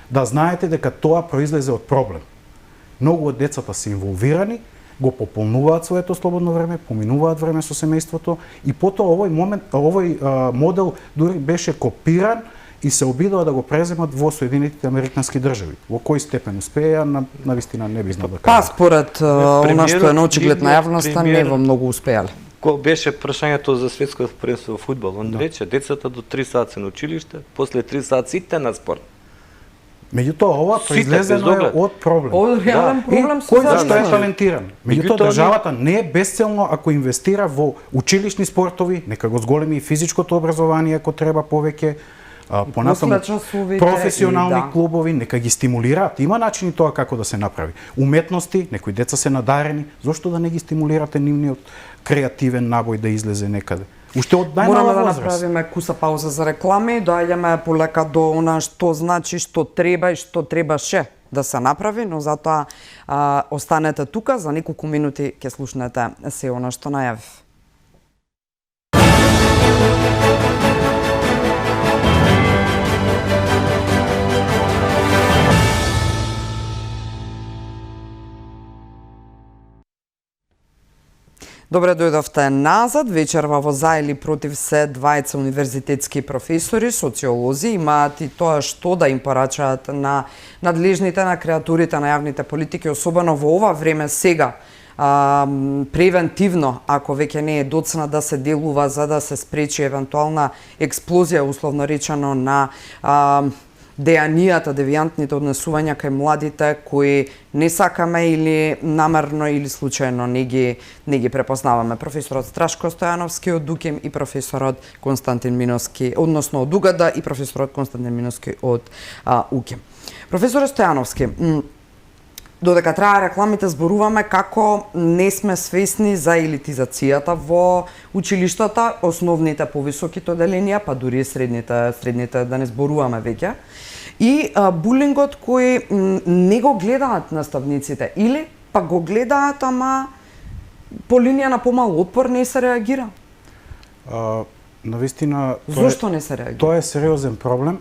да знаете дека тоа произлезе од проблем. Многу од децата се инволвирани, го пополнуваат своето слободно време, поминуваат време со семејството и потоа овој модел дури беше копиран и се обидува да го преземат во Соединетите Американски држави. Во кој степен успеа, навистина не би знал да кажам. Па според она што е на очиглед на јавноста, не во многу успеале. Ко беше прашањето за светското првенство во фудбал, он рече децата до 3 сати се на училиште, после 3 сати сите на спорт. Меѓутоа ова произлезено е од проблем. Од реален проблем со кој зашто е талентиран. Меѓутоа државата не е бесцелно ако инвестира во училишни спортови, нека го зголеми и физичкото образование ако треба повеќе, понатаму професионални клубови, нека ги стимулираат. Има начини тоа како да се направи. Уметности, некои деца се надарени, зошто да не ги стимулирате нивниот креативен набој да излезе некаде? Уште од најмала возраст. возраст. Мораме да направиме куса пауза за реклами, доаѓаме полека до она што значи, што треба и што требаше да се направи, но затоа останете тука, за неколку минути ќе слушнете се она што најавив. Добре дојдовте назад. Вечерва во за или против се двајца универзитетски професори, социолози, имаат и тоа што да им порачаат на надлежните, на креатурите на јавните политики, особено во ова време сега, превентивно, ако веќе не е доцна да се делува за да се спречи евентуална експлозија, условно речено, на дејанијата, девијантните однесувања кај младите кои не сакаме или намерно или случајно не ги препознаваме. Професорот Страшко Стојановски од УКЕМ и професорот Константин Миновски, односно од УГД и професорот Константин Миновски од УКЕМ. Професор Стојановски, додека траа рекламите зборуваме како не сме свесни за елитизацијата во училиштата, основните повисоките оделенија, па дури и средните да не зборуваме веќе. И булингот кој не го гледаат наставниците или па го гледаат, ама по линија на помал отпор не се реагира. Навистина, Зошто не се реагира? Тоа е сериозен проблем.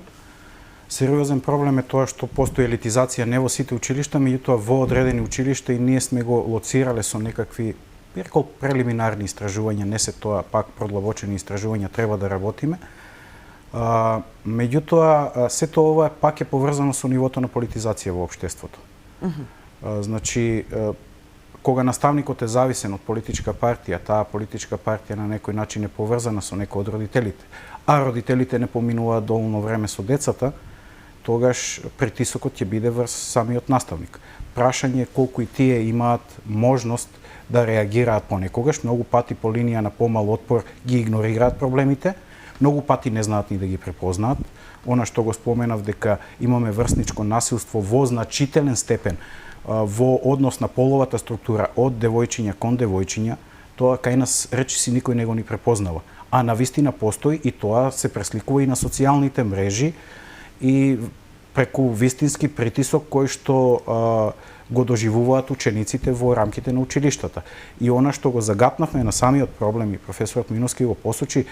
Сериозен проблем е тоа што постои елитизација не во сите училишта, меѓутоа во одредени училишта и ние сме го лоцирале со некакви прелиминарни истражувања, не се тоа пак продлабочени истражувања, треба да работиме. Меѓутоа, сето ова пак е поврзано со нивото на политизација во општеството. Значи, кога наставникот е зависен од политичка партија, таа политичка партија на некој начин е поврзана со некој од родителите, а родителите не поминуваат доволно време со децата, тогаш притисокот ќе биде врз самиот наставник. Прашање е колку и тие имаат можност да реагираат понекогаш, многу пати по линија на помал отпор ги игнорираат проблемите, многу пати не знаат ни да ги препознаат. Она што го споменав дека имаме врсничко насилство во значителен степен во однос на половата структура од девојчиња кон девојчиња, тоа кај нас речиси никој не го ни препознава. А навистина постои и тоа се пресликува и на социјалните мрежи и преку вистински притисок кој што го доживуваат учениците во рамките на училиштата. И она што го загатнавме на самиот проблем и професорот Миновски го посочи,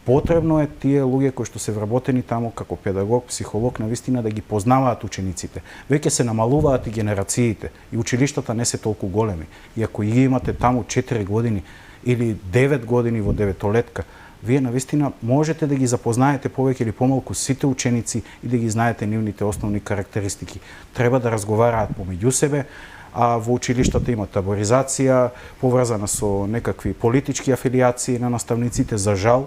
потребно е тие луѓе кои што се вработени таму како педагог, психолог, навистина да ги познаваат учениците. Веќе се намалуваат и генерациите и училиштата не се толку големи. И ако ги имате таму 4 години или 9 години во деветолетка, вие навистина можете да ги запознаете повеќе или помалку сите ученици и да ги знаете нивните основни карактеристики. Треба да разговараат помеѓу себе, а во училиштата има таборизација, поврзана со некакви политички афилијации на наставниците, за жал,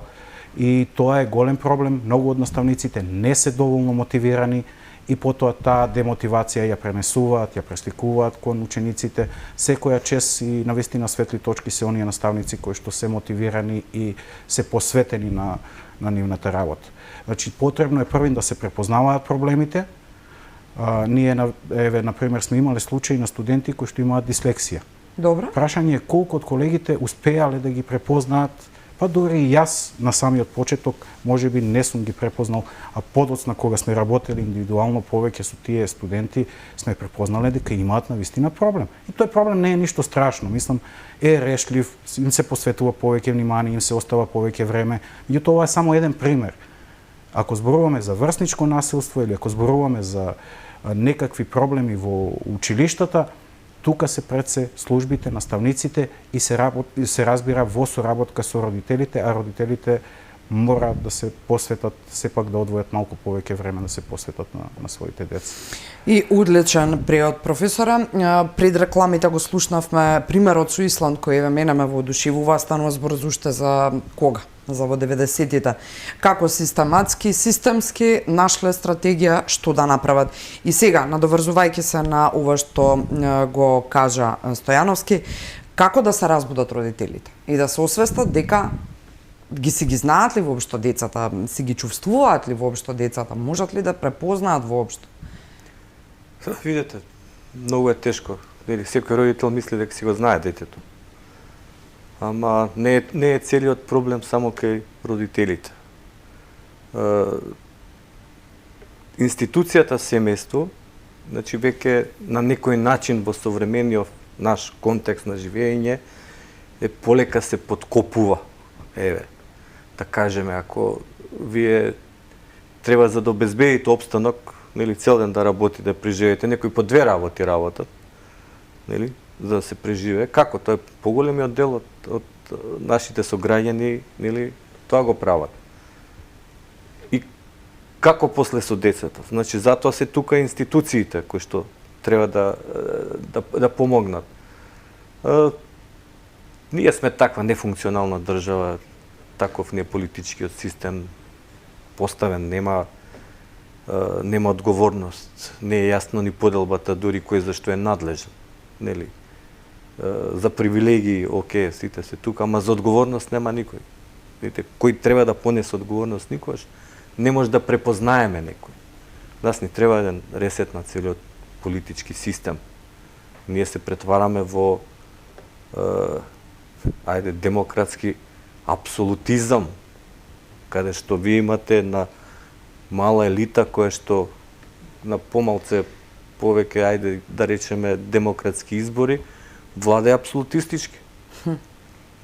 и тоа е голем проблем. Многу од наставниците не се доволно мотивирани и потоа таа демотивација ја пренесуваат, ја пресликуваат кон учениците. Секоја чест и навистина светли точки се оние наставници кои што се мотивирани и се посветени на нивната работа. Значи, потребно е првин да се препознаваат проблемите. Ние, например, сме имале случаи на студенти кои што имаат дислексија. Добро. Прашање е колку од колегите успеале да ги препознаат. Па дури и јас на самиот почеток можеби не сум ги препознал, а подоцна кога сме работели индивидуално повеќе со тие студенти, сме препознале дека имаат навистина проблем. И тој проблем не е ништо страшно, мислам, е решлив, им се посветува повеќе внимание, им се остава повеќе време. Меѓутоа ова е само еден пример. Ако зборуваме за врсничко насилство или ако зборуваме за некакви проблеми во училиштата, тука се пред се службите, наставниците и се разбира во соработка со родителите, а родителите мора да се посветат, сепак да одвојат малку повеќе време да се посветат на своите деца. И одличен превод, професора. Пред рекламите го слушнавме примерот со Исланд кој мене ме воодушевува, станува збор за уште за кога? За во 90-тите. Како системски нашле стратегија што да направат. И сега, надоврзувајќи се на ова што го кажа Стојановски, како да се разбудат родителите и да се освестат дека ги знаат ли воопшто децата, си ги чувствуваат ли воопшто децата, можат ли да препознаат воопшто? Видете, многу е тешко. Секој родител мисли дека си го знае детето. Ама не е целиот проблем само кај родителите. Институцијата семејство, значи веќе на некој начин во современиот наш контекст на живење е полека се подкопува. Да кажеме, ако вие треба за да обезбедите опстанок, цел ден да работите, да преживеете, некој по 2 работи работат, за да се преживее. Како? Тоа е поголемиот дел од нашите сограѓани, нели, тоа го прават. И како после со децата? Значи, затоа се тука институциите кои што треба да помогнат. Ние сме таква нефункционална држава, таков не политичкиот систем поставен, нема одговорност, не е јасно ни поделбата дури кој зашто е надлежен, нели? За привилегии, оке, сите се тука, ама за одговорност нема никој. Видите, кој треба да понесе одговорност никогаш, не може да препознаеме некој. Нас ни треба еден ресет на целиот политички систем. Ние се претвараме во демократски апсолутизам, каде што ви имате на мала елита која што на помалце повеќе, да речеме, демократски избори, владе апсолутистички.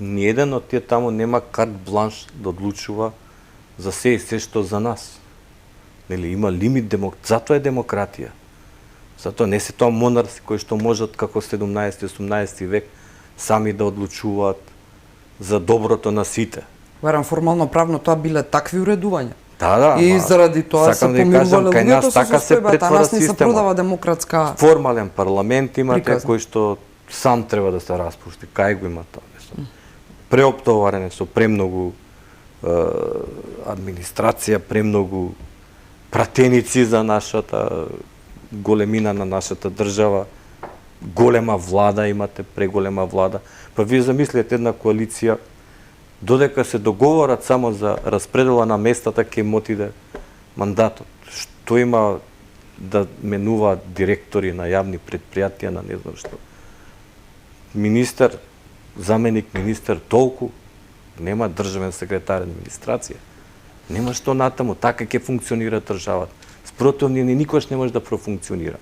Ниеден од тие таму нема карт бланш да одлучува за се и се што за нас. Нели, има лимит, затоа е демократија. Затоа не се тоа монарси кои што можат како 17-18 век сами да одлучуваат за доброто на сите. Верам, формално правно тоа биле такви уредувања. Да, и заради тоа се помирувале луѓето со состојбата, нас не се продава демократска... Формален парламент имате кој што сам треба да се распушти. Кај го има тоа? Преоптоварене со премногу администрација, премногу пратеници за нашата големина на нашата држава, голема влада имате, преголема влада. Па вие замислете една коалиција, додека се договорат само за распредела на местата, ќе им отиде мандатот. Што има да менуваат директори на јавни предпријатија, на не знам што. Министер, заменик министер, толку, нема државен секретар администрација. Нема што натаму, така ќе функционира државата. Спротивно ни никош не може да профункционира.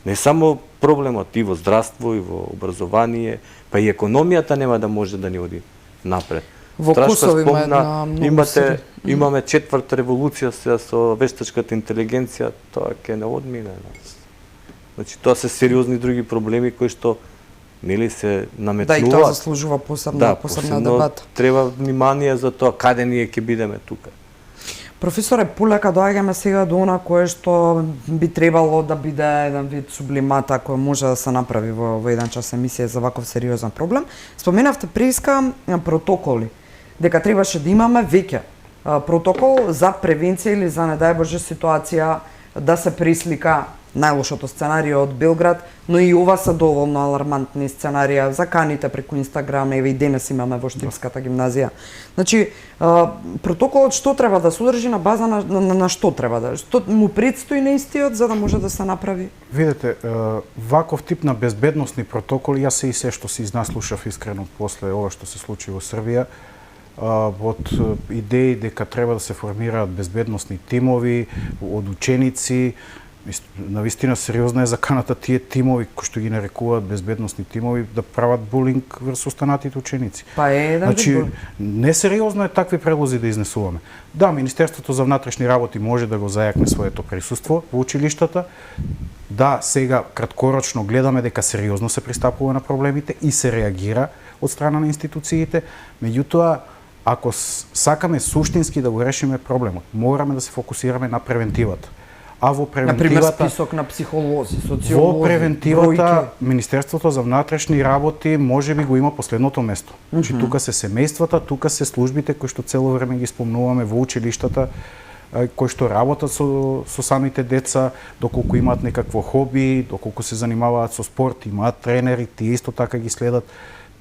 Не само проблемот и во здравство, и во образование, па и економијата нема да може да ни оди напред. Во Косово има една многу имаме четврта револуција со вештачката интелигенција, тоа ќе не одмине нас. Значи, тоа се сериозни други проблеми кои што нели се наметнуваат. Да, и тоа заслужува посебна дебата. Треба внимание за тоа каде ние ќе бидеме тука. Професоре, полека доаѓаме сега до она кое што би требало да биде еден вид сублимата кој може да се направи во еден час емисија за ваков сериозен проблем. Споменавте преиска протоколи, дека требаше да имаме веќе протокол за превенција или за, не дај Боже, ситуација да се прислика најлошото сценарио од Белград, но и ова се доволно алармантни сценарија, заканите преку Инстаграм, еве и денес имаме во Штипската гимназија. Значи, протоколот што треба да содржи на база на што треба да, што му предстои на истиот за да може да се направи? Видете, ваков тип на безбедносни протоколи, јас и се што се изнаслушав искрено после ова што се случи во Србија, од идеи дека треба да се формираат безбедносни тимови од ученици. Навистина сериозна е заканата тие тимови кои што ги нарекуваат безбедносни тимови да прават булинг врз останатите ученици. Па е, значи, несериозно е такви предлози да изнесуваме. Да, Министерството за внатрешни работи може да го зајакне своето присуство во училиштата. Да, сега краткорочно гледаме дека сериозно се пристапува на проблемите и се реагира од страна на институциите, меѓутоа ако сакаме суштински да го решиме проблемот, мораме да се фокусираме на превентивата. А во превентивата, например, список на психолози, социолози, во превентивата Министерството за внатрешни работи можеби го има последното место. Значи тука се семејствата, тука се службите кои што цело време ги спомнуваме во училиштата, кои што работат со самите деца, доколку имаат некакво хоби, доколку се занимаваат со спорт, имаат тренери, тие исто така ги следат.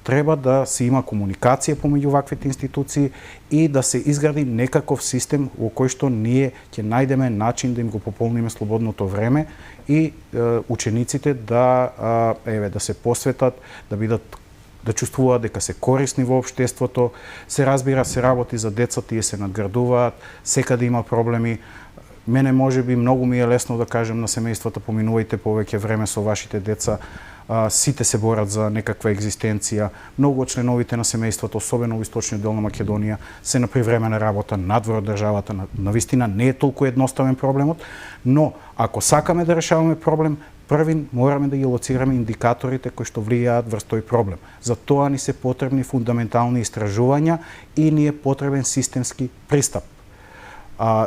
Треба да се има комуникација помеѓу ваквите институции и да се изгради некаков систем во кој што ние ќе најдеме начин да им го пополниме слободното време и учениците да се посветат, да чувствуваат дека се корисни во општеството, се разбира, се работи за деца, тие се надградуваат, секаде има проблеми. Мене можеби многу ми е лесно да кажем на семејствата поминувајте повеќе време со вашите деца, сите се борат за некаква екзистенција. Многу од членовите на семејството, особено во источниот дел на Македонија, се на привремена работа надвор од државата. Навистина не е толку едноставен проблемот, но ако сакаме да решаваме проблем, првин мораме да ги лоцираме индикаторите кои што влијаат врз тој проблем. За тоа ни се потребни фундаментални истражувања и ни е потребен системски пристап.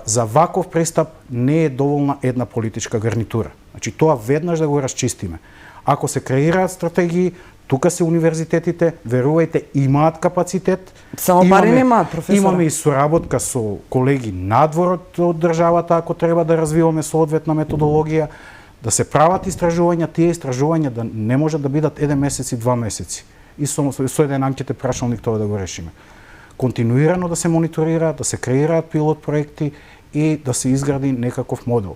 За ваков пристап не е доволна една политичка гарнитура. Значи тоа веднаш да го расчистиме. Ако се креираат стратегии, тука се универзитетите, верувајте, имаат капацитет. Само пари немаат, професор. Имаме и соработка со колеги надворот од државата, ако треба да развиваме соодветна методологија, да се прават истражувања, тие истражувања да не можат да бидат 1 месец и 2 месеци. И со еден анкетен прашалник тоа да го решиме. Континуирано да се мониторираат, да се креираат пилот проекти и да се изгради некаков модел.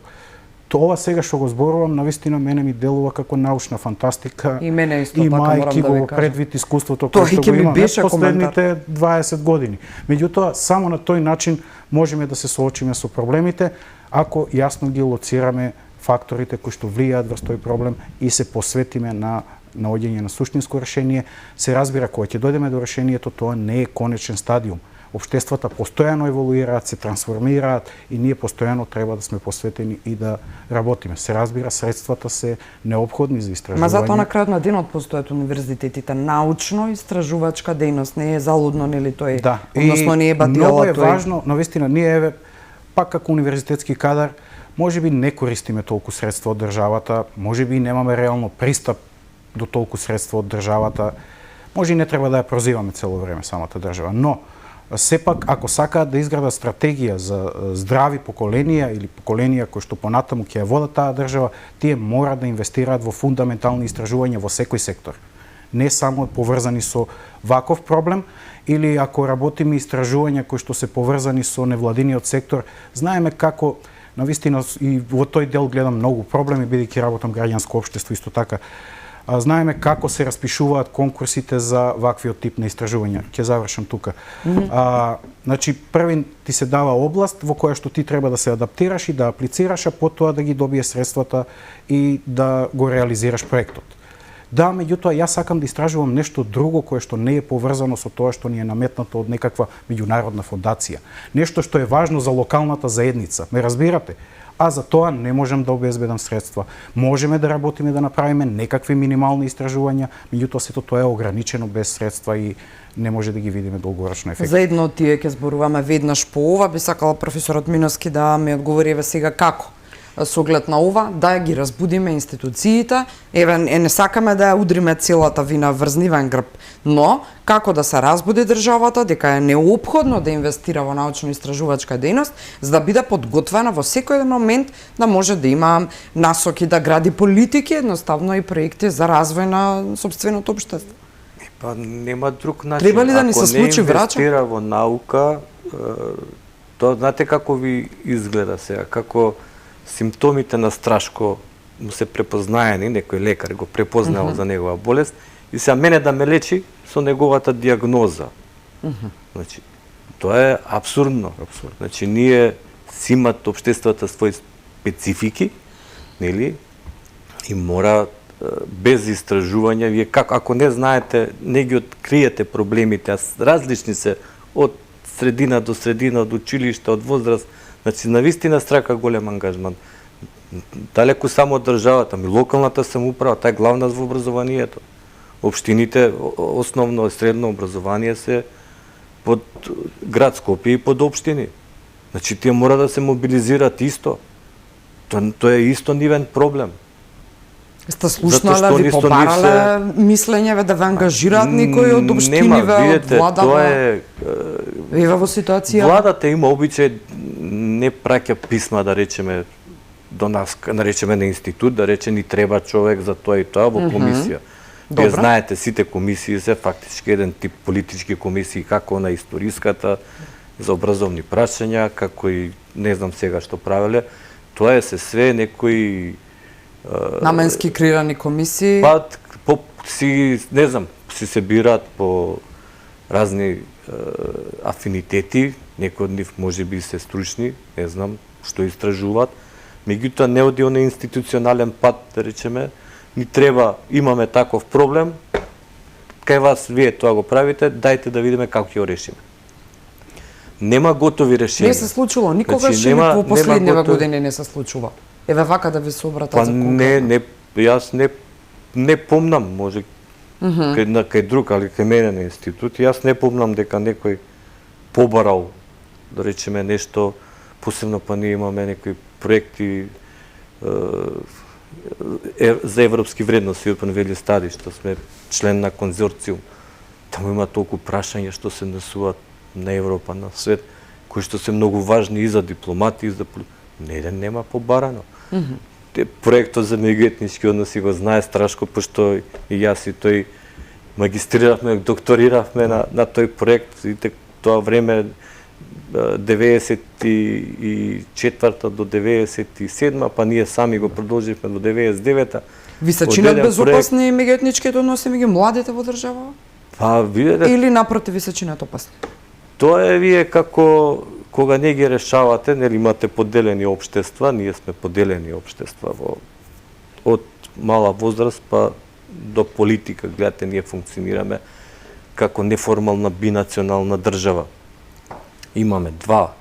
Тоа сега што го зборувам, навистина мене ми делува како научна фантастика. И мене исто така, морам имајќи да ви го кажам. предвид искуството кое што го имаме последните 20 години. Меѓутоа, само на тој начин можеме да се соочиме со проблемите, ако јасно ги лоцираме факторите кои што влијаат врз тој проблем и се посветиме на наоѓање на суштинско решение. Се разбира, кога ќе дојдеме до решението, тоа не е конечен стадиум. Општествата постојано еволуираат, се трансформираат и ние постојано треба да сме посветени и да работиме. Се разбира, средствата се неопходни за истражување. Ма затоа на крајот на денот постојат универзитетите. Научно-истражувачка дејност не е залудно, нели тој? Да, односно не е батијала многу е тој. важно, навистина, ние пак како универзитетски кадар, можеби не користиме толку средства од државата, можеби немаме реално пристап до толку средства од државата. Може и не треба да ја прозиваме цело време самата држава, но сепак, ако сакаат да изградат стратегија за здрави поколенија или поколенија кои што понатаму ќе ја водат таа држава, тие мора да инвестираат во фундаментални истражувања во секој сектор. Не само поврзани со ваков проблем, или ако работиме истражувања кои што се поврзани со невладиниот сектор, знаеме како, навистина и во тој дел гледам многу проблеми, бидејќи работам граѓанско општество исто така. Знаеме како се распишуваат конкурсите за ваквиот тип на истражувања. Ќе завршам тука. Значи, првин ти се дава област во која што ти треба да се адаптираш и да аплицираш, а потоа да ги добиеш средствата и да го реализираш проектот. Да, меѓутоа, јас сакам да истражувам нешто друго кое што не е поврзано со тоа што ни е наметнато од некаква меѓународна фондација. Нешто што е важно за локалната заедница. Ме разбирате? А за тоа не можам да обезбедам средства. Можеме да работиме да направиме некакви минимални истражувања, меѓутоа сето тоа е ограничено без средства и не може да ги видиме долгорочно ефект. За едно тие ќе зборуваме веднаш по ова, би сакала професорот Миновски да ми одговори еве сега како. Со оглед на ова, да ги разбудиме институциите, еве не сакаме да ја удриме целата вина врз нивен грб, но како да се разбуди државата дека е неопходно да инвестира во научно-истражувачка дејност, за да биде подготвена во секој момент да може да има насоки да гради политики, едноставно и проекти за развој на сопственото општество. Па нема друг начин. Треба ли да ни се случи врача? Ако не инвестира во наука, тоа знаете како ви изгледа сега, како симптомите на страшко му се препознаени, некој лекар го препознал за негова болест и сега мене да ме лечи со неговата диагноза. Значи, тоа е абсурдно. Значи, ние си имат општествата своји специфики, нели? И мора без истражувања, вие како ако не знаете, не ги откриете проблемите, а различни се од средина до средина, од училиште, од возраст. Значи, навистина страка голем ангажман. Далеку само од државата, локалната самоуправа, таа е главна во образованието. Општините, основно и средно образование се под град Скопје и под општини. Значи, тие мора да се мобилизираат исто. Тоа е исто нивен проблем. Сте слушнале, ви побарале мислењеве да ве ангажираат некои од општиниве, од владата? Тоа е... Еве во ситуација... Владата има обичај, не праќа писма, да речеме, до нас, да речеме на институт, да рече ни треба човек за тоа и тоа во комисија. Вие знаете, сите комисии се фактички еден тип политички комисии, како на историската, за образовни прашања, како и не знам сега што правеле. Тоа е се све некои наменски креирани комисии. Па не знам, си се бираат по разни афинитети, некои од нив можеби се стручни, не знам што истражуваат. Меѓутоа не оди на институционален пат, да речеме, ни треба, имаме таков проблем, кај вас вие тоа го правите, дајте да видиме како ќе го решиме. Нема готови решенија. Не се случило, никогаш во последниве години не се случува. Еве вака да ви се обратат за кога. Не, Јас не помнам, може кај друг, али кај мене на институт, јас не помнам дека некој побарал, да речеме нешто, посебно па ние имаме некои проекти за европски вредности, Open Value Study, што сме член на конзорциум. Таму има толку прашања што се однесуваат на Европа, на свет, кои што се многу важни и за дипломати, и за... Не еден нема побарано. Проектот за меѓуетнички односи го знае Страшко, пошто и јас и тој магистриравме, докториравме на тој проект, и тоа време 94-та до 97-та, па ние сами го продолживме до 99-та. Ви се чинат безопасни меѓуетничките односи меѓу младите во држава? Па, видете... Или напротив ви се чинат опасни? Тоа е вие како кога не ги решавате, нели имате поделени општества, ние сме поделени општества од мала возраст па до политика, гледате, ние функционираме како неформална бинационална држава. Имаме два,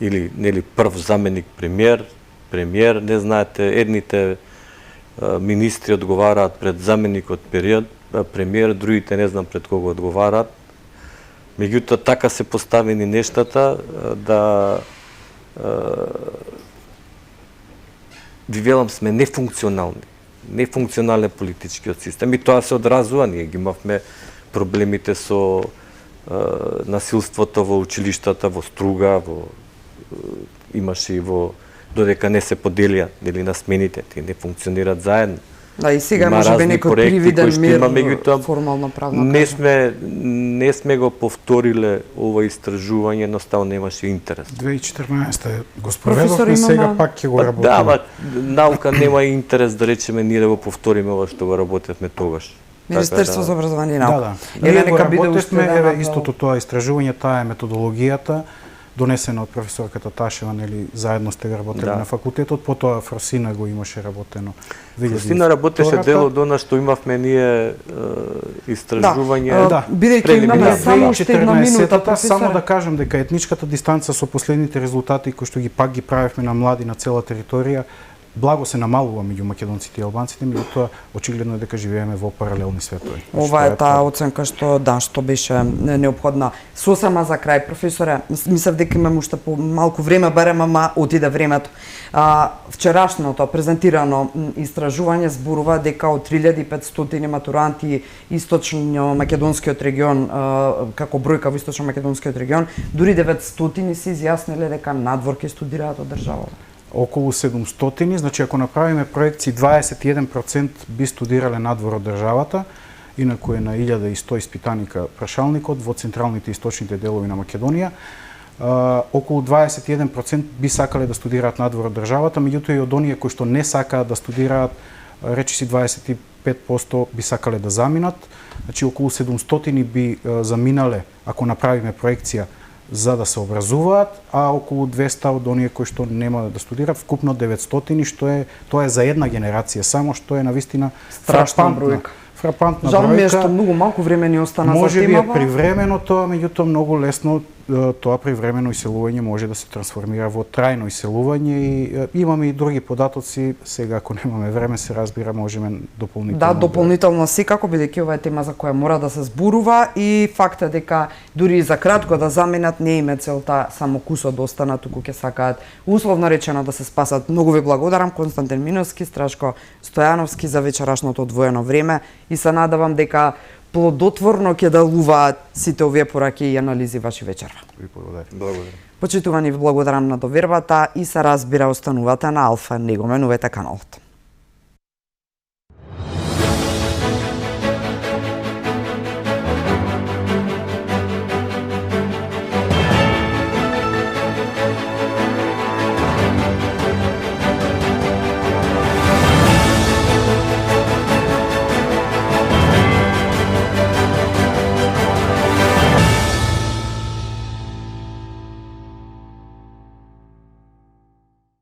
или нели прв заменик премиер, не знаете, едните министри одговараат пред заменикот премиер, другите не знам пред кого одговараат. Меѓутоа, така се поставени нештата да ви велам сме нефункционален политичкиот систем, и тоа се одразува. Ние ги имавме проблемите со насилството во училиштата, во Струга, имаше и во додека не се поделија, нели на смените, тие не функционираат заедно. Да, и сега може би некој привиден мир, формално правно не сме го повториле ова истражување, едноставно немаше интерес. 2014 го спроведовме, сега пак ќе го работиме. Да, наука нема интерес да речеме ние да го повториме ова што го работевме тогаш. Министерство за образование и наука. Да. Ние го работевме, истото тоа истражување, таа е методологијата, донесена од професорката Ташева, нели заедно сте работели на факултетот, потоа Фросина го имаше работено. Фросина работеше дел од она што имавме ние истражување. Да, бидејќи имаме само уште една минута, професоре. Само да кажам дека етничката дистанца со последните резултати кои што ги пак ги правевме на млади на цела територија, благо се намалува меѓу македонците и албанците, меѓутоа очигледно е дека живееме во паралелни светови. Ова е таа оценка што беше неопходна. Сосема за крај, професоре, мислев дека имам уште по малку време, барем ама отиде времето. Вчерашното презентирано истражување зборува дека од 3500 матуранти источно македонскиот регион, како бројка во источно македонскиот регион, дури 900 се изјасниле дека надвор ќе студираат од државата. Околу 700, значи ако направиме проекции 21% би студирале надвор од државата, инаку е на 1100 испитаника прашалникот во централните и источните делови на Македонија. Околу 21% би сакале да студираат надвор од државата, меѓутоа и од оние кои што не сакаат да студираат, речиси 25% би сакале да заминат. Значи околу 700 би заминале ако направиме проекција за да се образуваат, а околу 200 од оние кои што нема да студираат, вкупно 900, што е тоа е за една генерација само, што е навистина страшна бројка. Фрапантна бројка. Жал ми е што многу малку време ни остана за може темава. Може би е привремено тоа, меѓутоа многу лесно тоа привремено иселување може да се трансформира во трајно иселување и имаме и други податоци, сега ако немаме време се разбира можеме дополнително. Да, дополнително секако, бидејќи ова е тема за која мора да се зборува и фактот дека дури и за кратко да заминат не име целта само кусот да останат, туку ќе сакаат условно речено да се спасат. Многу ви благодарам Константин Миновски, Страшко Стојановски за вечерашното одвоено време и се надевам дека плодотворно ќе делуваат сите овие пораки и анализи ваши вечерва. Ви благодарам. Благодарам. Почитувани, ви благодарам на довербата и се разбира останувате на Алфа, не го менувате каналот.